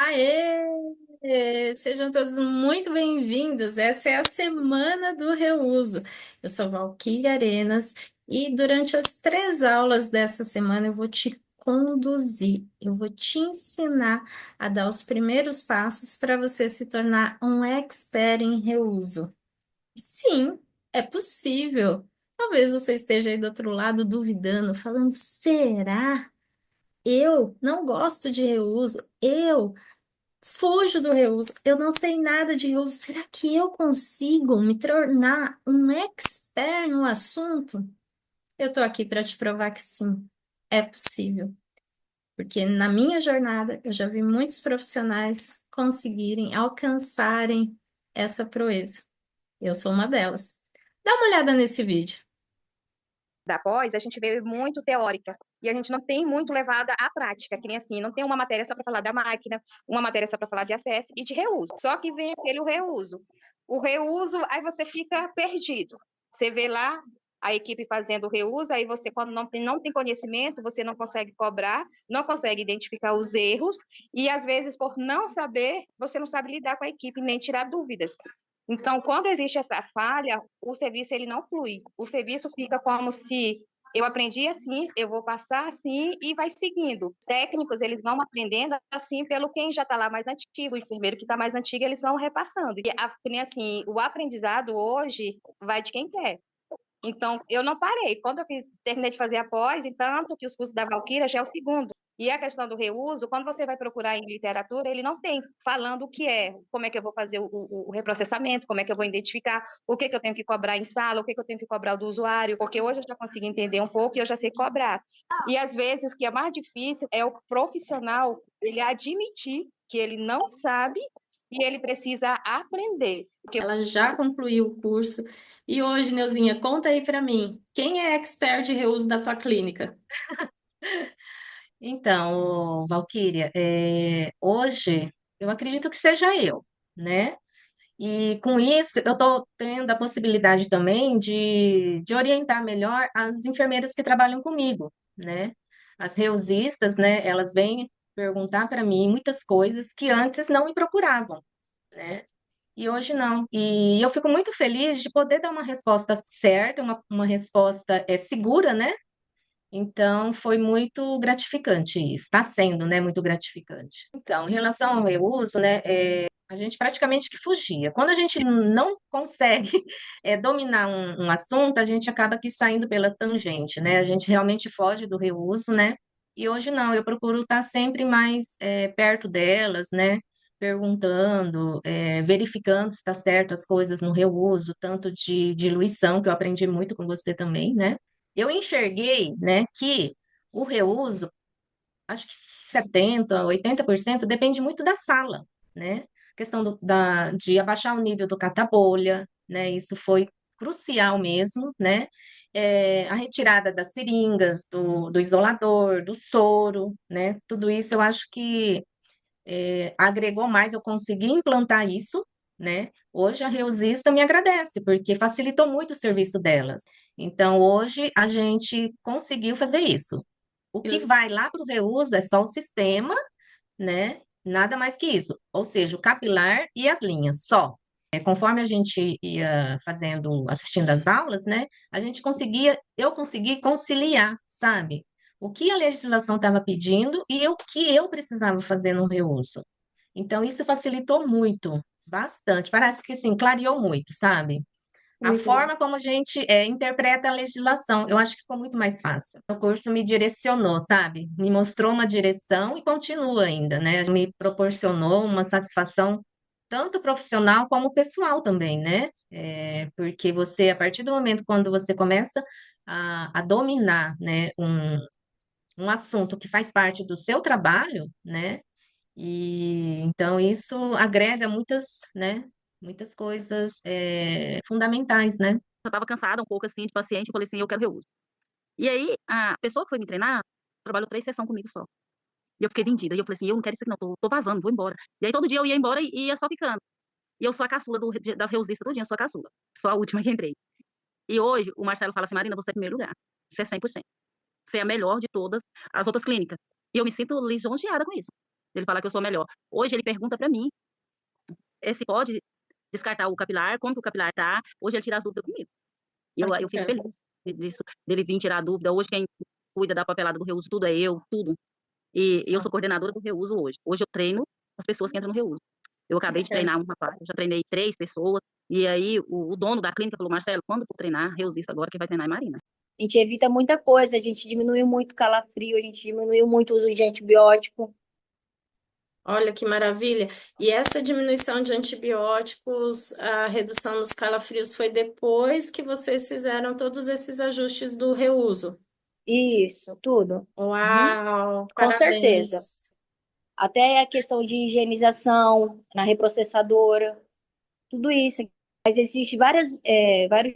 Aê! Sejam todos muito bem-vindos. Essa é a Semana do Reuso. Eu sou Valquíria Arenas e durante as 3 aulas dessa semana eu vou te conduzir, eu vou te ensinar a dar os primeiros passos para você se tornar um expert em reuso. Sim, é possível. Talvez você esteja aí do outro lado duvidando, falando: será? Eu não gosto de reuso. Eu fujo do reuso. Eu não sei nada de reuso. Será que eu consigo me tornar um expert no assunto? Eu tô aqui para te provar que sim, é possível. Porque na minha jornada eu já vi muitos profissionais conseguirem alcançarem essa proeza. Eu sou uma delas. Dá uma olhada nesse vídeo. Da pós, a gente vê muito teórica e a gente não tem muito levada à prática, que nem assim, não tem uma matéria só para falar da máquina, uma matéria só para falar de acesso e de reuso. Só que vem aquele o reuso. O reuso, aí você fica perdido. Você vê lá a equipe fazendo o reuso, aí você, quando não tem conhecimento, você não consegue cobrar, não consegue identificar os erros, e às vezes, por não saber, você não sabe lidar com a equipe, nem tirar dúvidas. Então, quando existe essa falha, o serviço ele não flui. O serviço fica como se eu aprendi assim, eu vou passar assim e vai seguindo. Os técnicos, eles vão aprendendo assim pelo quem já está lá mais antigo, o enfermeiro que está mais antigo, eles vão repassando. E assim, o aprendizado hoje vai de quem quer. Então, eu não parei. Quando terminei de fazer a pós, e tanto que os cursos da Valquíria já é o segundo. E a questão do reuso, quando você vai procurar em literatura, ele não tem falando o que é, como é que eu vou fazer o reprocessamento, como é que eu vou identificar, o que, que eu tenho que cobrar em sala, o que, que eu tenho que cobrar do usuário, porque hoje eu já consigo entender um pouco e eu já sei cobrar. E às vezes o que é mais difícil é o profissional ele admitir que ele não sabe e ele precisa aprender. Porque Ela já concluiu o curso. E hoje, Neuzinha, conta aí para mim, quem é expert de reuso da tua clínica? Então, Valquíria, hoje eu acredito que seja eu, né? E com isso eu estou tendo a possibilidade também de orientar melhor as enfermeiras que trabalham comigo, né? As reusistas, né? Elas vêm perguntar para mim muitas coisas que antes não me procuravam, né? E hoje não. E eu fico muito feliz de poder dar uma resposta certa, uma resposta segura, né? Então, foi muito gratificante isso, está sendo, né, muito gratificante. Então, em relação ao reuso, né, a gente praticamente que fugia. Quando a gente não consegue dominar um assunto, a gente acaba que saindo pela tangente, né? A gente realmente foge do reuso, né? E hoje não, eu procuro estar sempre mais perto delas, né? Perguntando, verificando se está certo as coisas no reuso, tanto de diluição, que eu aprendi muito com você também, né? Eu enxerguei, né, que o reuso, acho que 70, 80% depende muito da sala, né? A questão de abaixar o nível do cata-bolha, né? Isso foi crucial mesmo, né? A retirada das seringas, do isolador, do soro, né? Tudo isso eu acho que agregou mais, eu consegui implantar isso, né? Hoje a Reusista me agradece, porque facilitou muito o serviço delas. Então, hoje a gente conseguiu fazer isso. O que vai lá para o reuso é só o sistema, né? Nada mais que isso. Ou seja, o capilar e as linhas, só. Conforme a gente ia fazendo, assistindo às aulas, né? Eu consegui conciliar, sabe? O que a legislação estava pedindo e o que eu precisava fazer no reuso. Então, isso facilitou muito, bastante. Parece que, assim, clareou muito, sabe? A Muito bom. forma como a gente interpreta a legislação, eu acho que ficou muito mais fácil. O curso me direcionou, sabe? Me mostrou uma direção e continua ainda, né? Me proporcionou uma satisfação tanto profissional como pessoal também, né? Porque você, a partir do momento quando você começa a dominar, né, um assunto que faz parte do seu trabalho, né? E então isso agrega muitas, né? Muitas coisas fundamentais, né? Eu estava cansada um pouco assim de paciente, eu falei assim, eu quero reuso. E aí a pessoa que foi me treinar trabalhou 3 sessões comigo só. E eu fiquei vendida. E eu falei assim, eu não quero isso aqui não, tô vazando, vou embora. E aí todo dia eu ia embora e ia só ficando. E eu sou a caçula das reusistas do dia, eu sou a caçula. Sou a última que entrei. E hoje o Marcelo fala assim, Marina, você é em primeiro lugar. Você é 100%. Você é a melhor de todas as outras clínicas. E eu me sinto lisonjeada com isso. Ele fala que eu sou melhor. Hoje ele pergunta para mim se pode descartar o capilar, como que o capilar tá. Hoje ele tira as dúvidas comigo. E Olha que eu fico bacana. feliz disso, dele vir tirar a dúvida. Hoje quem cuida da papelada do Reuso, tudo é eu, tudo. E eu Ah, sou coordenadora do Reuso hoje. Hoje eu treino as pessoas que entram no Reuso. Eu que acabei de bacana. treinar um rapaz, eu já treinei 3 pessoas, e aí o dono da clínica falou, Marcelo, quando for treinar, reusista agora, quem vai treinar é Marina. A gente evita muita coisa, a gente diminuiu muito o calafrio, a gente diminuiu muito o uso de antibiótico. Olha que maravilha. E essa diminuição de antibióticos, a redução dos calafrios foi depois que vocês fizeram todos esses ajustes do reuso. Isso, tudo. Uhum, Uau, com certeza. parabéns. Até a questão de higienização na reprocessadora, tudo isso. Mas existe vários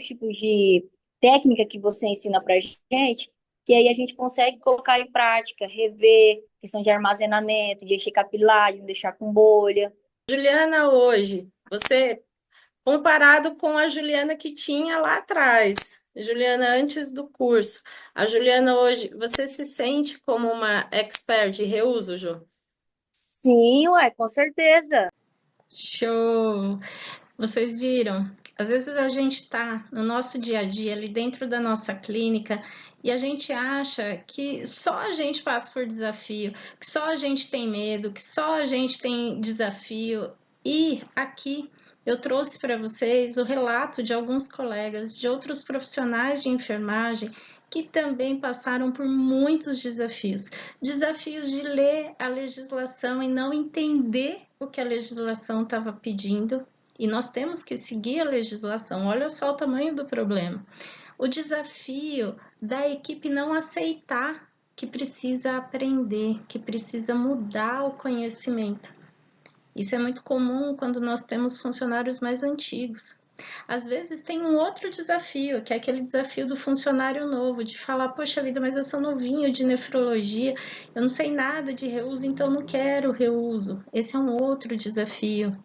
tipos de técnica que você ensina pra gente, que aí a gente consegue colocar em prática, rever, questão de armazenamento, de encher capilar, de não deixar com bolha. Juliana, hoje, você, comparado com a Juliana que tinha lá atrás, Juliana antes do curso, a Juliana hoje, você se sente como uma expert de reuso, Ju? Sim, ué, com certeza. Show! Vocês viram? Às vezes a gente está no nosso dia a dia, ali dentro da nossa clínica, e a gente acha que só a gente passa por desafio, que só a gente tem medo, que só a gente tem desafio. E aqui eu trouxe para vocês o relato de alguns colegas, de outros profissionais de enfermagem que também passaram por muitos desafios. Desafios de ler a legislação e não entender o que a legislação estava pedindo. E nós temos que seguir a legislação. Olha só o tamanho do problema. O desafio da equipe não aceitar que precisa aprender, que precisa mudar o conhecimento. Isso é muito comum quando nós temos funcionários mais antigos. Às vezes tem um outro desafio, que é aquele desafio do funcionário novo, de falar, poxa vida, mas eu sou novinho de nefrologia, eu não sei nada de reuso, então não quero reuso. Esse é um outro desafio.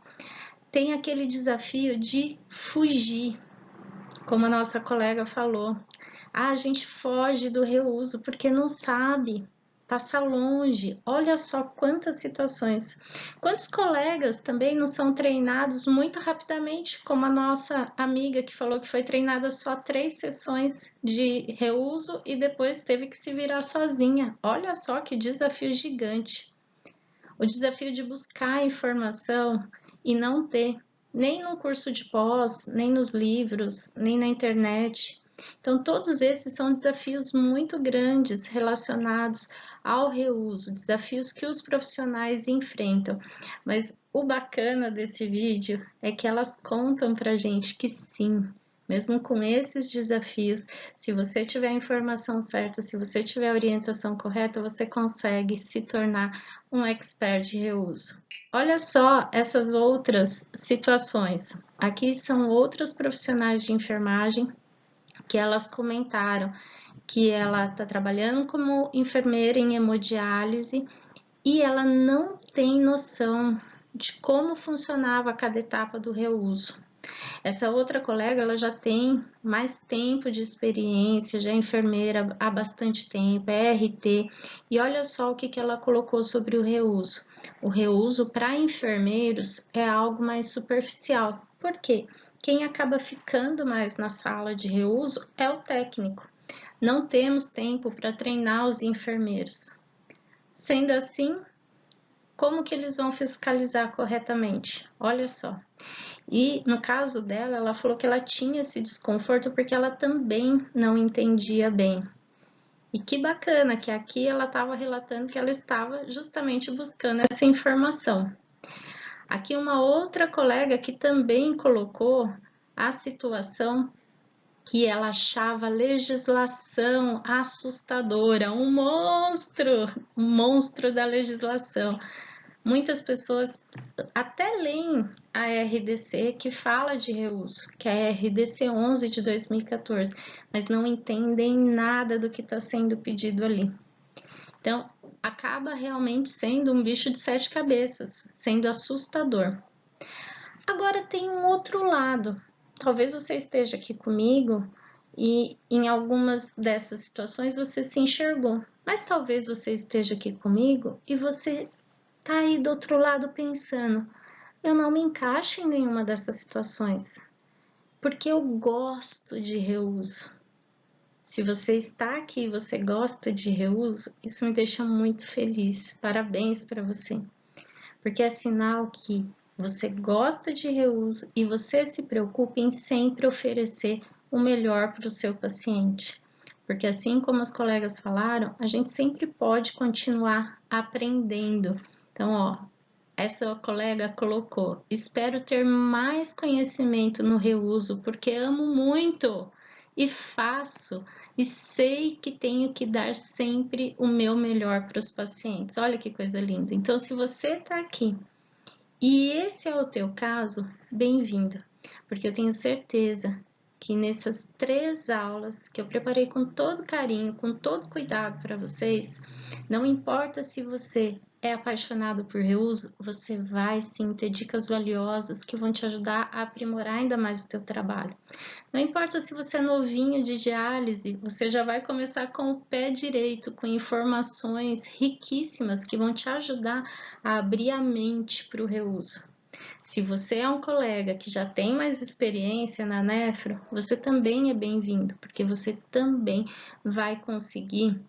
Tem aquele desafio de fugir, como a nossa colega falou. A gente foge do reuso porque não sabe, passa longe. Olha só quantas situações. Quantos colegas também não são treinados muito rapidamente, como a nossa amiga que falou que foi treinada só 3 sessões de reuso e depois teve que se virar sozinha. Olha só que desafio gigante. O desafio de buscar informação e não ter, nem no curso de pós, nem nos livros, nem na internet. Então, todos esses são desafios muito grandes relacionados ao reuso, desafios que os profissionais enfrentam. Mas o bacana desse vídeo é que elas contam pra gente que sim, mesmo com esses desafios, se você tiver a informação certa, se você tiver a orientação correta, você consegue se tornar um expert de reuso. Olha só essas outras situações. Aqui são outras profissionais de enfermagem que elas comentaram que ela está trabalhando como enfermeira em hemodiálise e ela não tem noção de como funcionava cada etapa do reuso. Essa outra colega, ela já tem mais tempo de experiência, já é enfermeira há bastante tempo, é RT, e olha só o que ela colocou sobre o reuso. O reuso para enfermeiros é algo mais superficial. Por quê? Quem acaba ficando mais na sala de reuso é o técnico. Não temos tempo para treinar os enfermeiros. Sendo assim, como que eles vão fiscalizar corretamente? Olha só. E no caso dela, ela falou que ela tinha esse desconforto porque ela também não entendia bem. E que bacana que aqui ela estava relatando que ela estava justamente buscando essa informação. Aqui uma outra colega que também colocou a situação que ela achava a legislação assustadora, um monstro da legislação. Muitas pessoas até leem a RDC que fala de reuso, que é a RDC 11 de 2014, mas não entendem nada do que está sendo pedido ali. Então, acaba realmente sendo um bicho de 7 cabeças, sendo assustador. Agora tem um outro lado. Talvez você esteja aqui comigo e em algumas dessas situações você se enxergou, mas talvez você esteja aqui comigo e você tá aí do outro lado pensando, eu não me encaixo em nenhuma dessas situações, porque eu gosto de reuso. Se você está aqui e você gosta de reuso, isso me deixa muito feliz. Parabéns para você, porque é sinal que você gosta de reuso e você se preocupa em sempre oferecer o melhor para o seu paciente. Porque assim como os colegas falaram, a gente sempre pode continuar aprendendo. Então, ó, essa colega colocou: espero ter mais conhecimento no reuso, porque amo muito e faço, e sei que tenho que dar sempre o meu melhor para os pacientes. Olha que coisa linda. Então, se você está aqui e esse é o teu caso, bem-vindo, porque eu tenho certeza que nessas 3 aulas que eu preparei com todo carinho, com todo cuidado para vocês, não importa se você é apaixonado por reuso, você vai sim ter dicas valiosas que vão te ajudar a aprimorar ainda mais o teu trabalho. Não importa se você é novinho de diálise, você já vai começar com o pé direito, com informações riquíssimas que vão te ajudar a abrir a mente para o reuso. Se você é um colega que já tem mais experiência na nefro, você também é bem-vindo, porque você também vai conseguir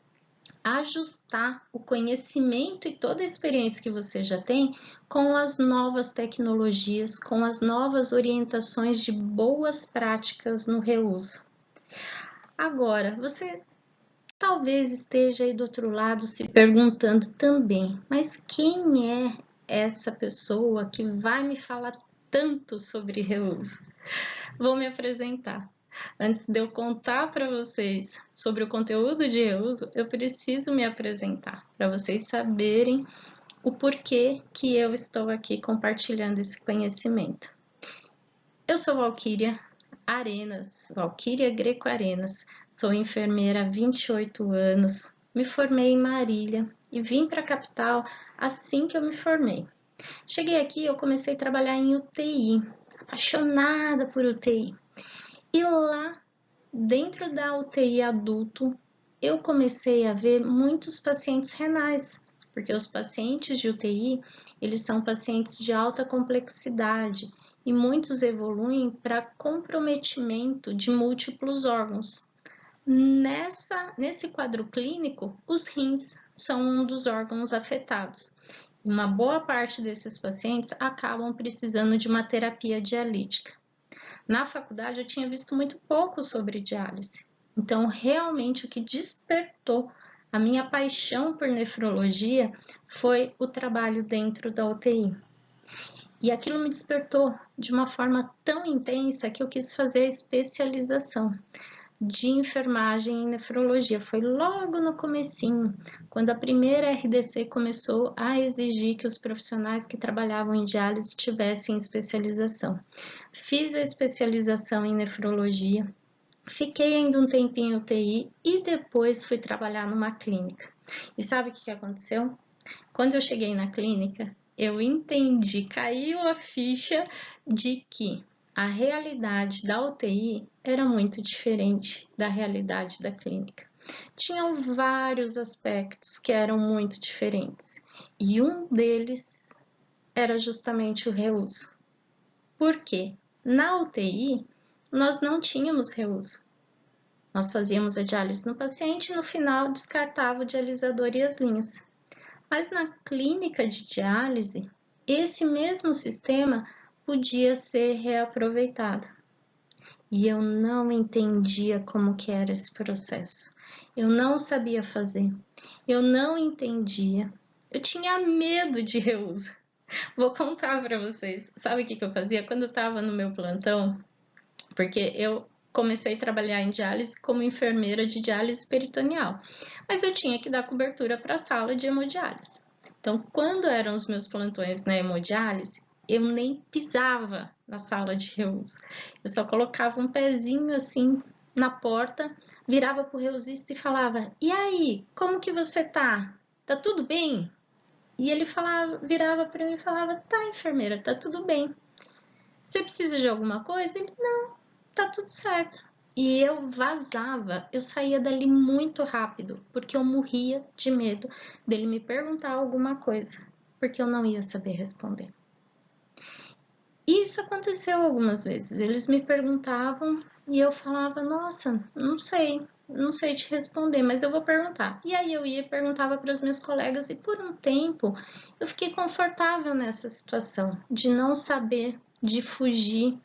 ajustar o conhecimento e toda a experiência que você já tem com as novas tecnologias, com as novas orientações de boas práticas no reuso. Agora, você talvez esteja aí do outro lado se perguntando também, mas quem é essa pessoa que vai me falar tanto sobre reuso? Vou me apresentar. Antes de eu contar para vocês sobre o conteúdo de reuso, eu preciso me apresentar para vocês saberem o porquê que eu estou aqui compartilhando esse conhecimento. Eu sou Valquíria Arenas, Valquíria Greco Arenas, sou enfermeira há 28 anos, me formei em Marília e vim para a capital assim que eu me formei. Cheguei aqui, eu comecei a trabalhar em UTI, apaixonada por UTI. E lá, dentro da UTI adulto, eu comecei a ver muitos pacientes renais, porque os pacientes de UTI, eles são pacientes de alta complexidade e muitos evoluem para comprometimento de múltiplos órgãos. Nesse quadro clínico, os rins são um dos órgãos afetados. Uma boa parte desses pacientes acabam precisando de uma terapia dialítica. Na faculdade eu tinha visto muito pouco sobre diálise, então realmente o que despertou a minha paixão por nefrologia foi o trabalho dentro da UTI. E aquilo me despertou de uma forma tão intensa que eu quis fazer a especialização de enfermagem em nefrologia. Foi logo no comecinho, quando a primeira RDC começou a exigir que os profissionais que trabalhavam em diálise tivessem especialização. Fiz a especialização em nefrologia, fiquei ainda um tempinho em UTI e depois fui trabalhar numa clínica. E sabe o que aconteceu? Quando eu cheguei na clínica, eu entendi, caiu a ficha de que a realidade da UTI era muito diferente da realidade da clínica. Tinham vários aspectos que eram muito diferentes e um deles era justamente o reuso. Por quê? Na UTI, nós não tínhamos reuso. Nós fazíamos a diálise no paciente e no final descartava o dialisador e as linhas. Mas na clínica de diálise, esse mesmo sistema podia ser reaproveitado. E eu não entendia como que era esse processo. Eu não sabia fazer. Eu não entendia. Eu tinha medo de reuso. Vou contar para vocês. Sabe o que eu fazia? Quando eu estava no meu plantão, porque eu comecei a trabalhar em diálise como enfermeira de diálise peritoneal, mas eu tinha que dar cobertura para a sala de hemodiálise. Então, quando eram os meus plantões na hemodiálise, eu nem pisava na sala de reuso. Eu só colocava um pezinho assim na porta, virava para o reusista e falava: "E aí, como que você tá? Tá tudo bem?" E ele falava, virava para mim e falava: "Tá, enfermeira, tá tudo bem. Você precisa de alguma coisa?" Ele: "Não, tá tudo certo." E eu vazava, eu saía dali muito rápido, porque eu morria de medo dele me perguntar alguma coisa. porque eu não ia saber responder. E isso aconteceu algumas vezes. Eles me perguntavam e eu falava, nossa, não sei te responder, mas eu vou perguntar. E aí eu ia e perguntava para os meus colegas e por um tempo eu fiquei confortável nessa situação de não saber, de fugir,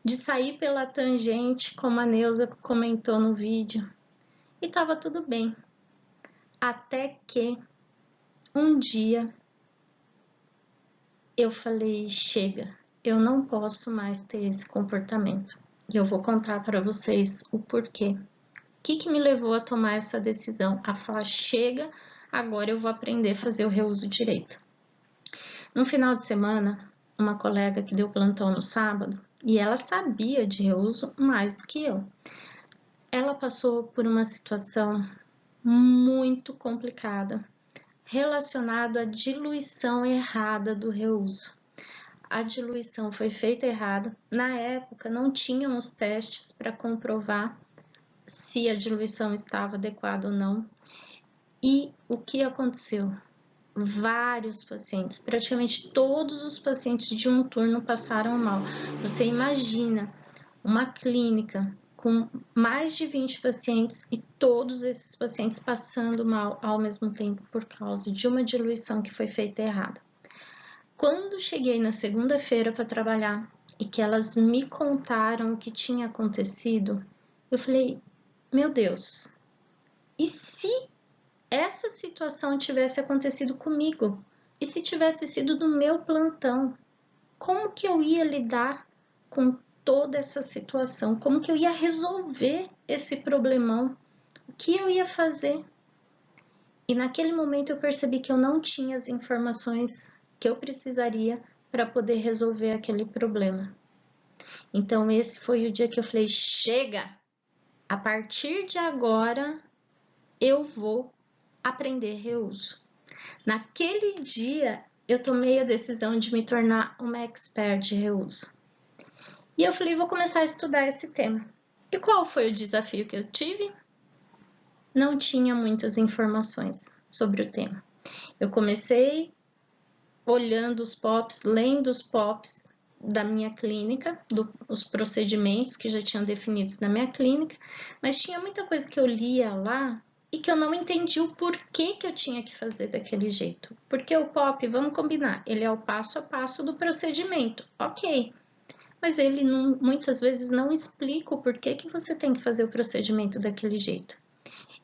de sair pela tangente, como a Neuza comentou no vídeo. E estava tudo bem. Até que um dia eu falei, chega, eu não posso mais ter esse comportamento. E eu vou contar para vocês o porquê. O que me levou a tomar essa decisão? A falar, chega, agora eu vou aprender a fazer o reuso direito. No final de semana, uma colega que deu plantão no sábado, e ela sabia de reuso mais do que eu. Ela passou por uma situação muito complicada, relacionada à diluição errada do reuso. A diluição foi feita errada. Na época, não tínhamos testes para comprovar se a diluição estava adequada ou não. E o que aconteceu? Vários pacientes, praticamente todos os pacientes de um turno passaram mal. Você imagina uma clínica com mais de 20 pacientes e todos esses pacientes passando mal ao mesmo tempo por causa de uma diluição que foi feita errada. Quando cheguei na segunda-feira para trabalhar e que elas me contaram o que tinha acontecido, eu falei, meu Deus, e se essa situação tivesse acontecido comigo? E se tivesse sido do meu plantão? Como que eu ia lidar com toda essa situação? Como que eu ia resolver esse problemão? O que eu ia fazer? E naquele momento eu percebi que eu não tinha as informações que eu precisaria para poder resolver aquele problema. Então esse foi o dia que eu falei, chega! A partir de agora eu vou aprender reuso. Naquele dia eu tomei a decisão de me tornar uma expert de reuso. E eu falei, vou começar a estudar esse tema. E qual foi o desafio que eu tive? Não tinha muitas informações sobre o tema. Eu comecei olhando os POPs, lendo os POPs da minha clínica, os procedimentos que já tinham definidos na minha clínica, mas tinha muita coisa que eu lia lá e que eu não entendi o porquê que eu tinha que fazer daquele jeito. Porque o POP, vamos combinar, ele é o passo a passo do procedimento, ok. Mas ele muitas vezes não explica o porquê que você tem que fazer o procedimento daquele jeito.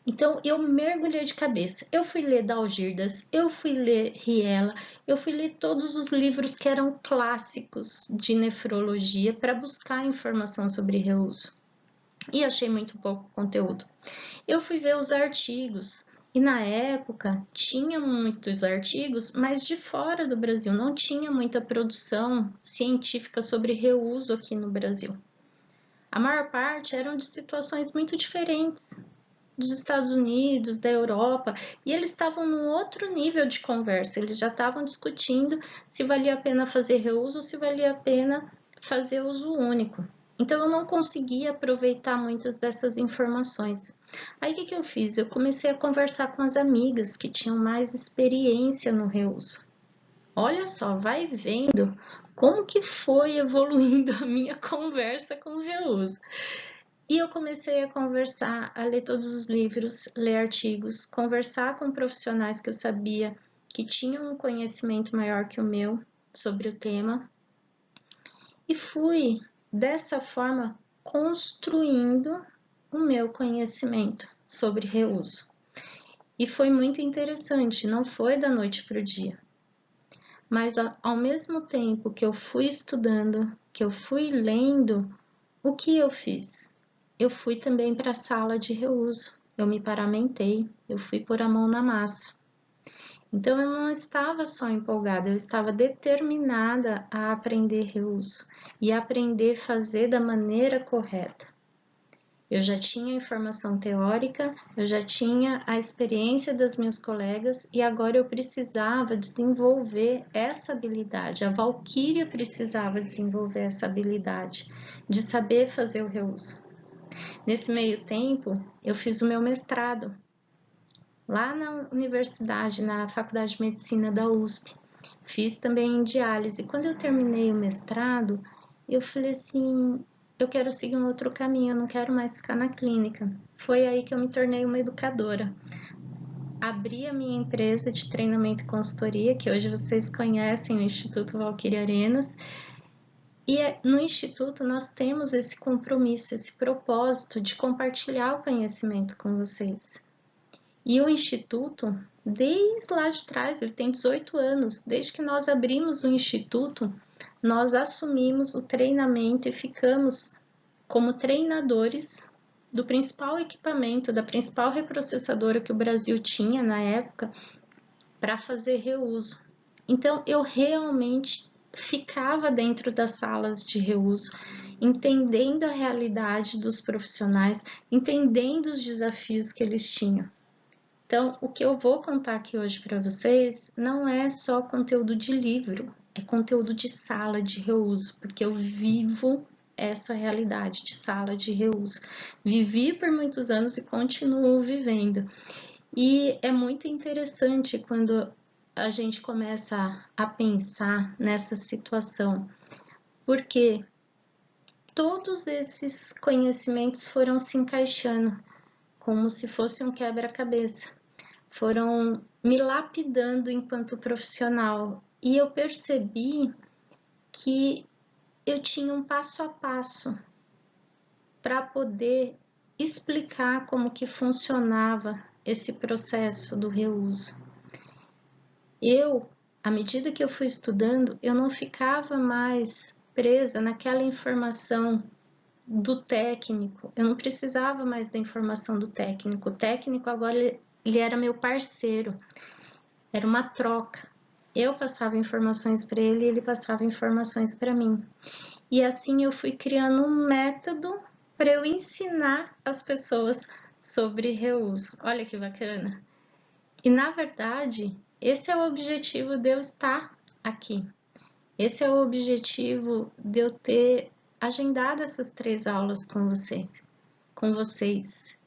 Então, eu mergulhei de cabeça. Eu fui ler Dalgirdas, eu fui ler Riela, eu fui ler todos os livros que eram clássicos de nefrologia para buscar informação sobre reuso. E achei muito pouco conteúdo. Eu fui ver os artigos. E na época, tinha muitos artigos, mas de fora do Brasil. Não tinha muita produção científica sobre reuso aqui no Brasil. A maior parte eram de situações muito diferentes, dos Estados Unidos, da Europa, e eles estavam num outro nível de conversa, eles já estavam discutindo se valia a pena fazer reuso ou se valia a pena fazer uso único. Então eu não conseguia aproveitar muitas dessas informações. Aí o que eu fiz? Eu comecei a conversar com as amigas que tinham mais experiência no reuso. Olha só, vai vendo como que foi evoluindo a minha conversa com o reuso. E eu comecei a conversar, a ler todos os livros, ler artigos, conversar com profissionais que eu sabia que tinham um conhecimento maior que o meu sobre o tema. E fui, dessa forma, construindo o meu conhecimento sobre reuso. E foi muito interessante, não foi da noite para o dia. Mas ao mesmo tempo que eu fui estudando, que eu fui lendo, o que eu fiz? Eu fui também para a sala de reuso, eu me paramentei, eu fui pôr a mão na massa. Então eu não estava só empolgada, eu estava determinada a aprender reuso e aprender a fazer da maneira correta. Eu já tinha a informação teórica, eu já tinha a experiência das minhas colegas e agora eu precisava desenvolver essa habilidade. A Valquíria precisava desenvolver essa habilidade de saber fazer o reuso. Nesse meio tempo, eu fiz o meu mestrado lá na universidade, na Faculdade de Medicina da USP. fiz também diálise. Quando eu terminei o mestrado, eu falei assim, eu quero seguir um outro caminho, eu não quero mais ficar na clínica. Foi aí que eu me tornei uma educadora. Abri a minha empresa de treinamento e consultoria, que hoje vocês conhecem, o Instituto Valquíria Arenas. E no Instituto nós temos esse compromisso, esse propósito de compartilhar o conhecimento com vocês. E o Instituto, desde lá de trás, ele tem 18 anos, desde que nós abrimos o Instituto, nós assumimos o treinamento e ficamos como treinadores do principal equipamento, da principal reprocessadora que o Brasil tinha na época, para fazer reuso. Então, eu realmente ficava dentro das salas de reuso, entendendo a realidade dos profissionais, entendendo os desafios que eles tinham. Então, o que eu vou contar aqui hoje para vocês não é só conteúdo de livro, é conteúdo de sala de reuso, porque eu vivo essa realidade de sala de reuso. Vivi por muitos anos e continuo vivendo. E é muito interessante quando a gente começa a pensar nessa situação, porque todos esses conhecimentos foram se encaixando como se fosse um quebra-cabeça, foram me lapidando enquanto profissional e eu percebi que eu tinha um passo a passo para poder explicar como que funcionava esse processo do reuso. À medida que eu fui estudando, eu não ficava mais presa naquela informação do técnico, eu não precisava mais da informação do técnico. O técnico agora ele era meu parceiro, era uma troca. Eu passava informações para ele e ele passava informações para mim. E assim eu fui criando um método para eu ensinar as pessoas sobre reuso. Olha que bacana! E na verdade, esse é o objetivo de eu estar aqui. Esse é o objetivo de eu ter agendado essas 3 aulas com vocês,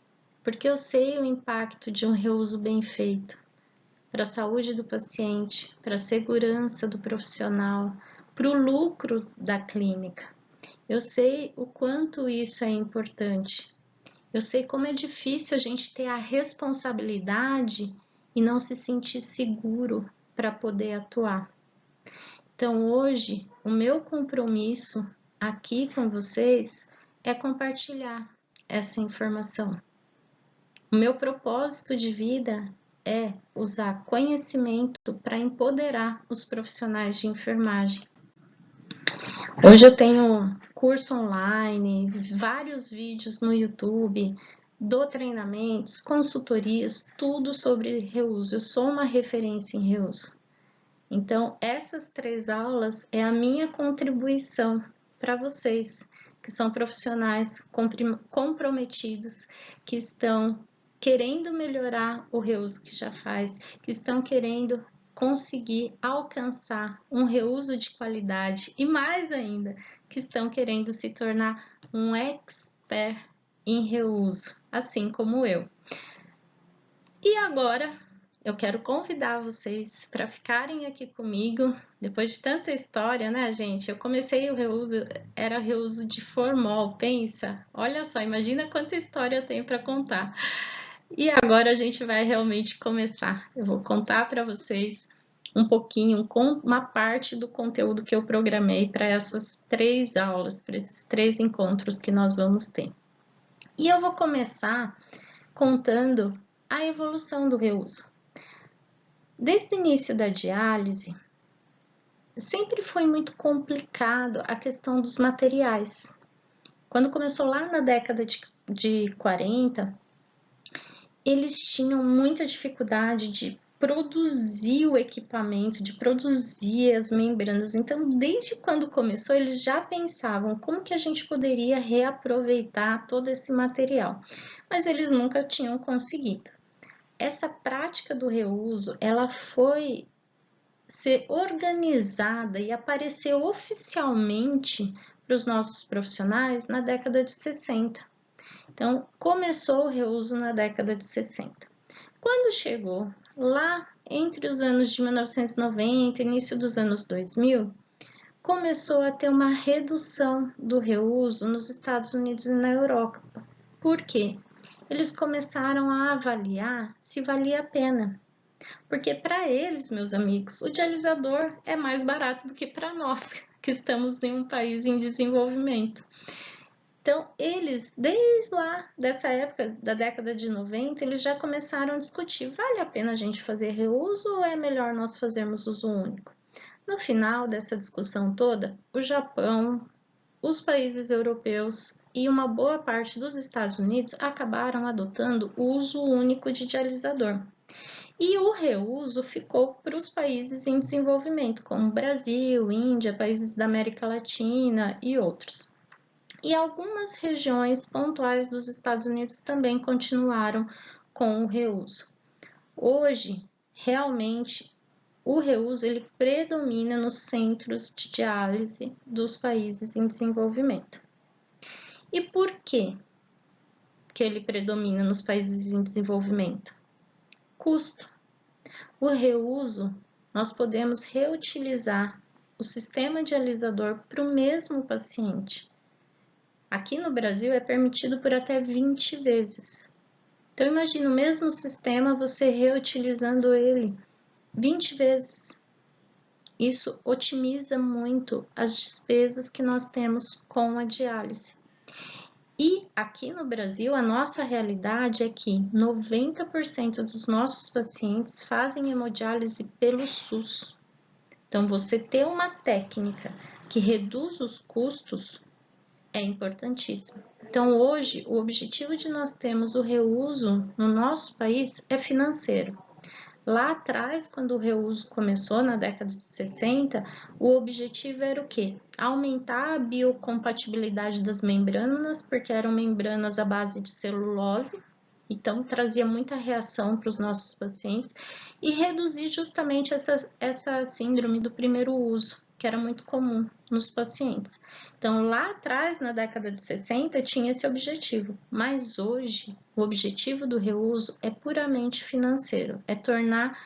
porque eu sei o impacto de um reuso bem feito para a saúde do paciente, para a segurança do profissional, para o lucro da clínica. Eu sei o quanto isso é importante. Eu sei como é difícil a gente ter a responsabilidade e não se sentir seguro para poder atuar. Então, hoje, o meu compromisso aqui com vocês é compartilhar essa informação. O meu propósito de vida é usar conhecimento para empoderar os profissionais de enfermagem. Hoje eu tenho curso online, vários vídeos no YouTube, dou treinamentos, consultorias, tudo sobre reuso. Eu sou uma referência em reuso. Então, essas 3 aulas é a minha contribuição para vocês, que são profissionais comprometidos, que estão querendo melhorar o reuso que já faz, que estão querendo conseguir alcançar um reuso de qualidade e mais ainda, que estão querendo se tornar um expert em reuso, assim como eu. E agora, eu quero convidar vocês para ficarem aqui comigo. Depois de tanta história, né, gente? Eu comecei o reuso, era reuso de formol, pensa. Olha só, imagina quanta história eu tenho para contar. E agora a gente vai realmente começar. Eu vou contar para vocês um pouquinho, uma parte do conteúdo que eu programei para essas 3 aulas, para esses 3 encontros que nós vamos ter. E eu vou começar contando a evolução do reuso. Desde o início da diálise, sempre foi muito complicado a questão dos materiais. Quando começou lá na década de 40, eles tinham muita dificuldade de produzir o equipamento, de produzir as membranas. Então, desde quando começou, eles já pensavam como que a gente poderia reaproveitar todo esse material, mas eles nunca tinham conseguido. Essa prática do reuso, ela foi ser organizada e aparecer oficialmente para os nossos profissionais na década de 60. Então, começou o reuso na década de 60. Quando chegou lá entre os anos de 1990 e início dos anos 2000, começou a ter uma redução do reuso nos Estados Unidos e na Europa. Por quê? Eles começaram a avaliar se valia a pena. Porque para eles, meus amigos, o dialisador é mais barato do que para nós, que estamos em um país em desenvolvimento. Então, eles, desde lá, dessa época, da década de 90, eles já começaram a discutir, vale a pena a gente fazer reuso ou é melhor nós fazermos uso único? No final dessa discussão toda, o Japão, os países europeus e uma boa parte dos Estados Unidos acabaram adotando o uso único de dialisador. E o reuso ficou para os países em desenvolvimento, como Brasil, Índia, países da América Latina e outros. E algumas regiões pontuais dos Estados Unidos também continuaram com o reuso. Hoje, realmente, o reuso ele predomina nos centros de diálise dos países em desenvolvimento. E por que ele predomina nos países em desenvolvimento? Custo. O reuso, nós podemos reutilizar o sistema dialisador para o mesmo paciente. Aqui no Brasil é permitido por até 20 vezes. Então, imagine o mesmo sistema você reutilizando ele 20 vezes. Isso otimiza muito as despesas que nós temos com a diálise. E aqui no Brasil, a nossa realidade é que 90% dos nossos pacientes fazem hemodiálise pelo SUS. Então, você ter uma técnica que reduz os custos é importantíssimo. Então, hoje, o objetivo de nós termos o reuso no nosso país é financeiro. Lá atrás, quando o reuso começou, na década de 60, o objetivo era o quê? Aumentar a biocompatibilidade das membranas, porque eram membranas à base de celulose, então trazia muita reação para os nossos pacientes, e reduzir justamente essa síndrome do primeiro uso, que era muito comum nos pacientes. Então, lá atrás, na década de 60, tinha esse objetivo, mas hoje, o objetivo do reuso é puramente financeiro, é tornar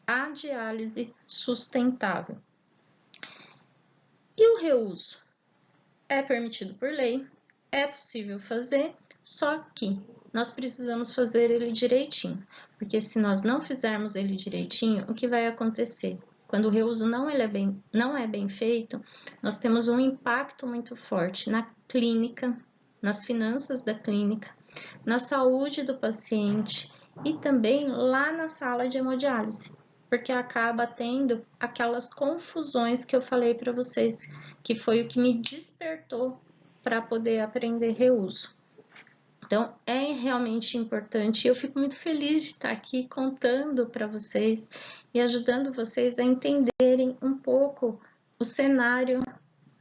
a diálise sustentável. E o reuso é permitido por lei, é possível fazer, só que nós precisamos fazer ele direitinho, porque se nós não fizermos ele direitinho, o que vai acontecer? Quando o reuso não é bem feito, nós temos um impacto muito forte na clínica, nas finanças da clínica, na saúde do paciente e também lá na sala de hemodiálise, porque acaba tendo aquelas confusões que eu falei para vocês, que foi o que me despertou para poder aprender reuso. Então, é realmente importante. Eu fico muito feliz de estar aqui contando para vocês e ajudando vocês a entenderem um pouco o cenário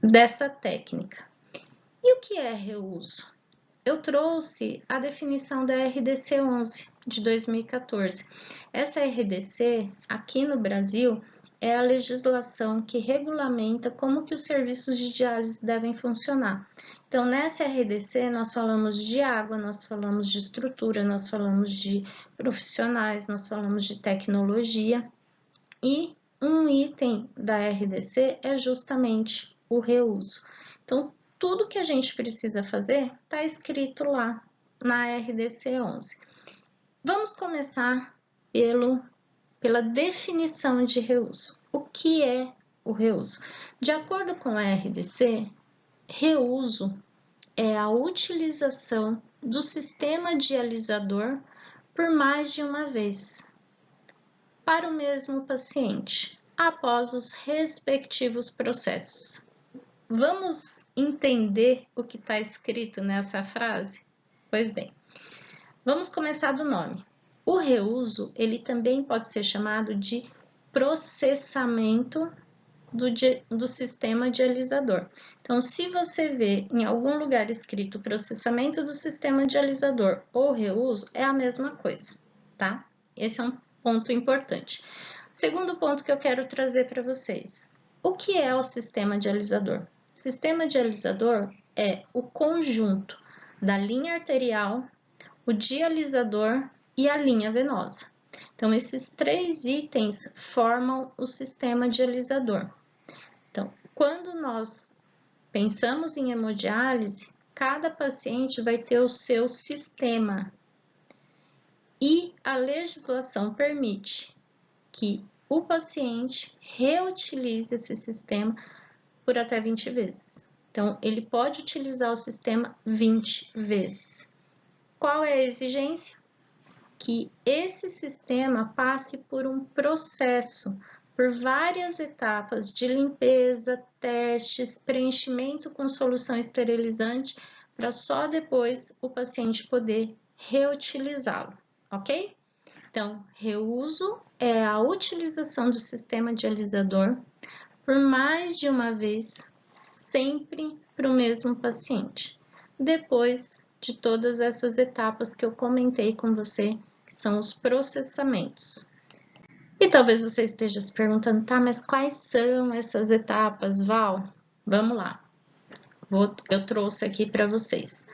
dessa técnica. E o que é reuso? Eu trouxe a definição da RDC 11 de 2014. Essa RDC, aqui no Brasil, é a legislação que regulamenta como que os serviços de diálise devem funcionar. Então, nessa RDC, nós falamos de água, nós falamos de estrutura, nós falamos de profissionais, nós falamos de tecnologia. E um item da RDC é justamente o reuso. Então, tudo que a gente precisa fazer está escrito lá na RDC 11. Vamos começar pela definição de reuso. O que é o reuso? De acordo com a RDC, reuso é a utilização do sistema dialisador por mais de uma vez para o mesmo paciente, após os respectivos processos. Vamos entender o que está escrito nessa frase? Pois bem, vamos começar do nome. O reuso, ele também pode ser chamado de processamento do sistema dialisador. Então, se você vê em algum lugar escrito processamento do sistema dialisador ou reuso, é a mesma coisa, tá? Esse é um ponto importante. Segundo ponto que eu quero trazer para vocês. O que é o sistema dialisador? Sistema dialisador é o conjunto da linha arterial, o dialisador e a linha venosa. Então, esses 3 itens formam o sistema dialisador. Então, quando nós pensamos em hemodiálise, cada paciente vai ter o seu sistema. E a legislação permite que o paciente reutilize esse sistema por até 20 vezes. Então, ele pode utilizar o sistema 20 vezes. Qual é a exigência? Que esse sistema passe por um processo, por várias etapas de limpeza, testes, preenchimento com solução esterilizante, para só depois o paciente poder reutilizá-lo, ok? Então, reuso é a utilização do sistema dialisador por mais de uma vez, sempre para o mesmo paciente, depois de todas essas etapas que eu comentei com você, que são os processamentos. E talvez você esteja se perguntando, tá, mas quais são essas etapas, Val? Vamos lá, eu trouxe aqui para vocês.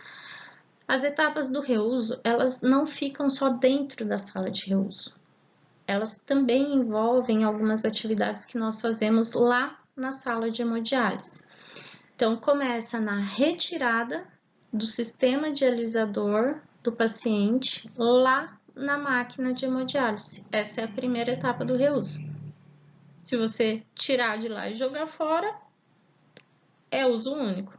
As etapas do reuso, elas não ficam só dentro da sala de reuso. Elas também envolvem algumas atividades que nós fazemos lá na sala de hemodiálise. Então, começa na retirada do sistema dialisador do paciente lá na máquina de hemodiálise. Essa é a primeira etapa do reuso. Se você tirar de lá e jogar fora, é uso único.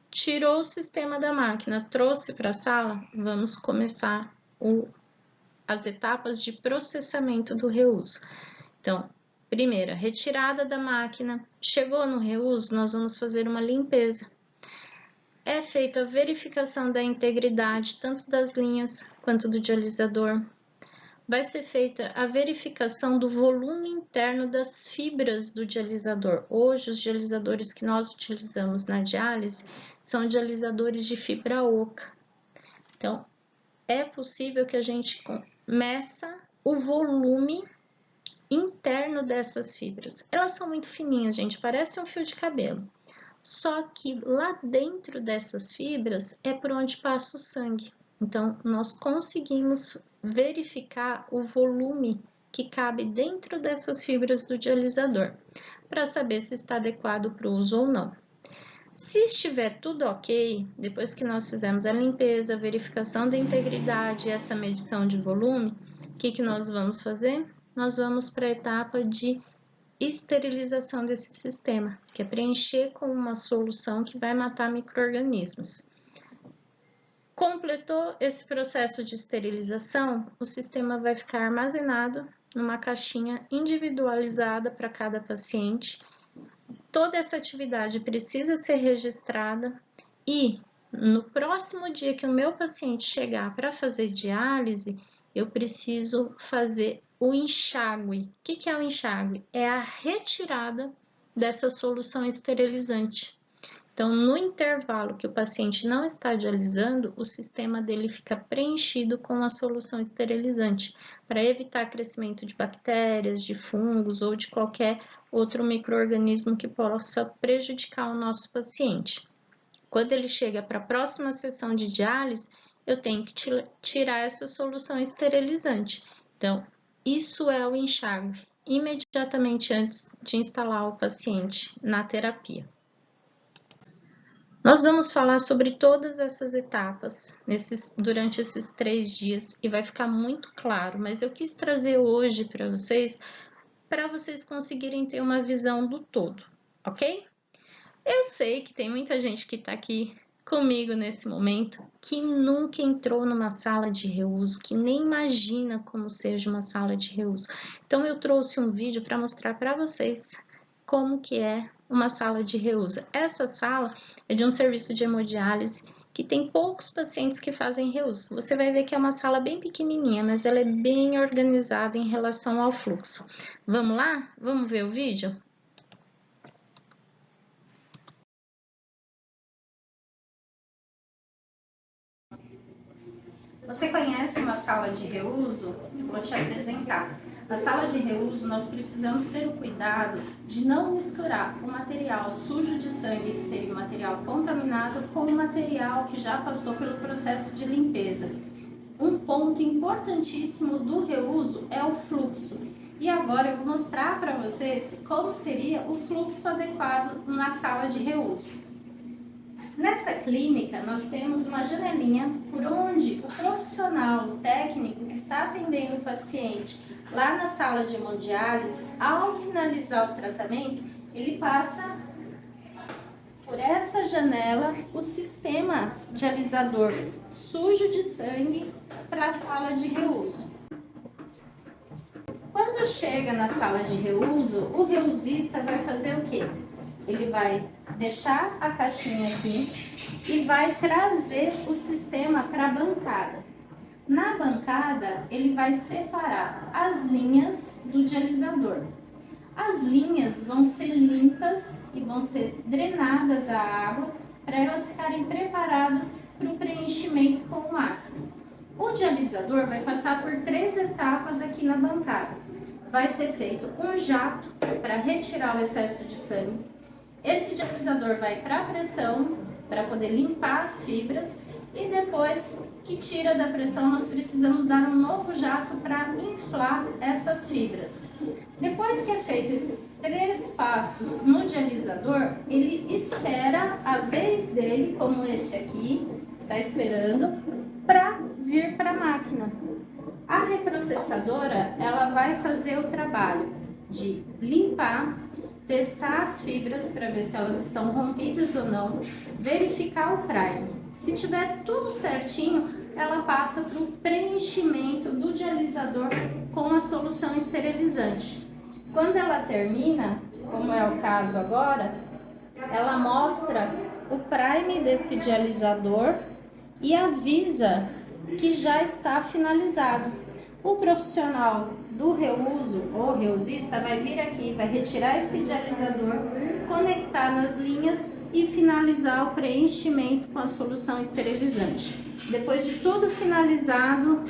Tirou o sistema da máquina, trouxe para a sala, vamos começar as etapas de processamento do reuso. Então, primeira, retirada da máquina. Chegou no reuso, nós vamos fazer uma limpeza. É feita a verificação da integridade, tanto das linhas quanto do dialisador. Vai ser feita a verificação do volume interno das fibras do dialisador. Hoje, os dialisadores que nós utilizamos na diálise são dialisadores de fibra oca. Então, é possível que a gente meça o volume interno dessas fibras. Elas são muito fininhas, gente, parece um fio de cabelo. Só que lá dentro dessas fibras é por onde passa o sangue. Então, nós conseguimos verificar o volume que cabe dentro dessas fibras do dialisador, para saber se está adequado para o uso ou não. Se estiver tudo ok, depois que nós fizemos a limpeza, a verificação da integridade e essa medição de volume, o que nós vamos fazer? Nós vamos para a etapa de esterilização desse sistema, que é preencher com uma solução que vai matar micro-organismos. Completou esse processo de esterilização, o sistema vai ficar armazenado numa caixinha individualizada para cada paciente. Toda essa atividade precisa ser registrada e no próximo dia que o meu paciente chegar para fazer diálise, eu preciso fazer o enxágue. O que é o enxágue? É a retirada dessa solução esterilizante. Então, no intervalo que o paciente não está dialisando, o sistema dele fica preenchido com a solução esterilizante, para evitar crescimento de bactérias, de fungos ou de qualquer outro micro-organismo que possa prejudicar o nosso paciente. Quando ele chega para a próxima sessão de diálise, eu tenho que tirar essa solução esterilizante. Então, isso é o enxágue, imediatamente antes de instalar o paciente na terapia. Nós vamos falar sobre todas essas etapas durante esses 3 dias e vai ficar muito claro, mas eu quis trazer hoje para vocês conseguirem ter uma visão do todo, ok? Eu sei que tem muita gente que está aqui comigo nesse momento que nunca entrou numa sala de reuso, que nem imagina como seja uma sala de reuso. Então, eu trouxe um vídeo para mostrar para vocês como que é uma sala de reuso. Essa sala é de um serviço de hemodiálise que tem poucos pacientes que fazem reuso. Você vai ver que é uma sala bem pequenininha, mas ela é bem organizada em relação ao fluxo. Vamos lá? Vamos ver o vídeo? Você conhece uma sala de reuso? Vou te apresentar. Na sala de reuso, nós precisamos ter o cuidado de não misturar o material sujo de sangue, que seria o material contaminado, com o material que já passou pelo processo de limpeza. um ponto importantíssimo do reuso é o fluxo. E agora eu vou mostrar para vocês como seria o fluxo adequado na sala de reuso. Nessa clínica, nós temos uma janelinha por onde o profissional, o técnico que está atendendo o paciente lá na sala de hemodiálise, ao finalizar o tratamento, ele passa por essa janela o sistema dialisador sujo de sangue para a sala de reuso. Quando chega na sala de reuso, o reusista vai fazer o quê? Ele vai deixar a caixinha aqui e vai trazer o sistema para a bancada. Na bancada, ele vai separar as linhas do dialisador. As linhas vão ser limpas e vão ser drenadas a água para elas ficarem preparadas para o preenchimento com o ácido. O dialisador vai passar por 3 etapas aqui na bancada. Vai ser feito um jato para retirar o excesso de sangue. Esse dialisador vai para a pressão para poder limpar as fibras e depois que tira da pressão nós precisamos dar um novo jato para inflar essas fibras. Depois que é feito esses 3 passos no dialisador, ele espera a vez dele, como este aqui, está esperando, para vir para a máquina. A reprocessadora, ela vai fazer o trabalho de limpar, testar as fibras para ver se elas estão rompidas ou não, verificar o prime. Se tiver tudo certinho, ela passa para o preenchimento do dialisador com a solução esterilizante. Quando ela termina, como é o caso agora, ela mostra o prime desse dialisador e avisa que já está finalizado. O profissional do reuso ou reusista vai vir aqui, vai retirar esse dialisador, conectar nas linhas e finalizar o preenchimento com a solução esterilizante. Depois de tudo finalizado,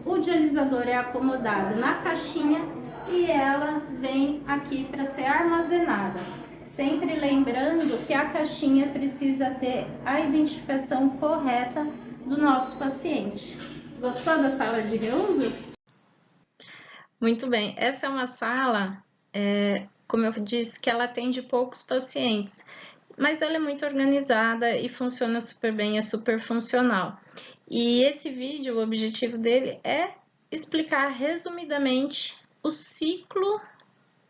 o dialisador é acomodado na caixinha e ela vem aqui para ser armazenada. Sempre lembrando que a caixinha precisa ter a identificação correta do nosso paciente. Gostou da sala de reuso? Muito bem, essa é uma sala, como eu disse, que ela atende poucos pacientes, mas ela é muito organizada e funciona super bem, é super funcional. E esse vídeo, o objetivo dele é explicar resumidamente o ciclo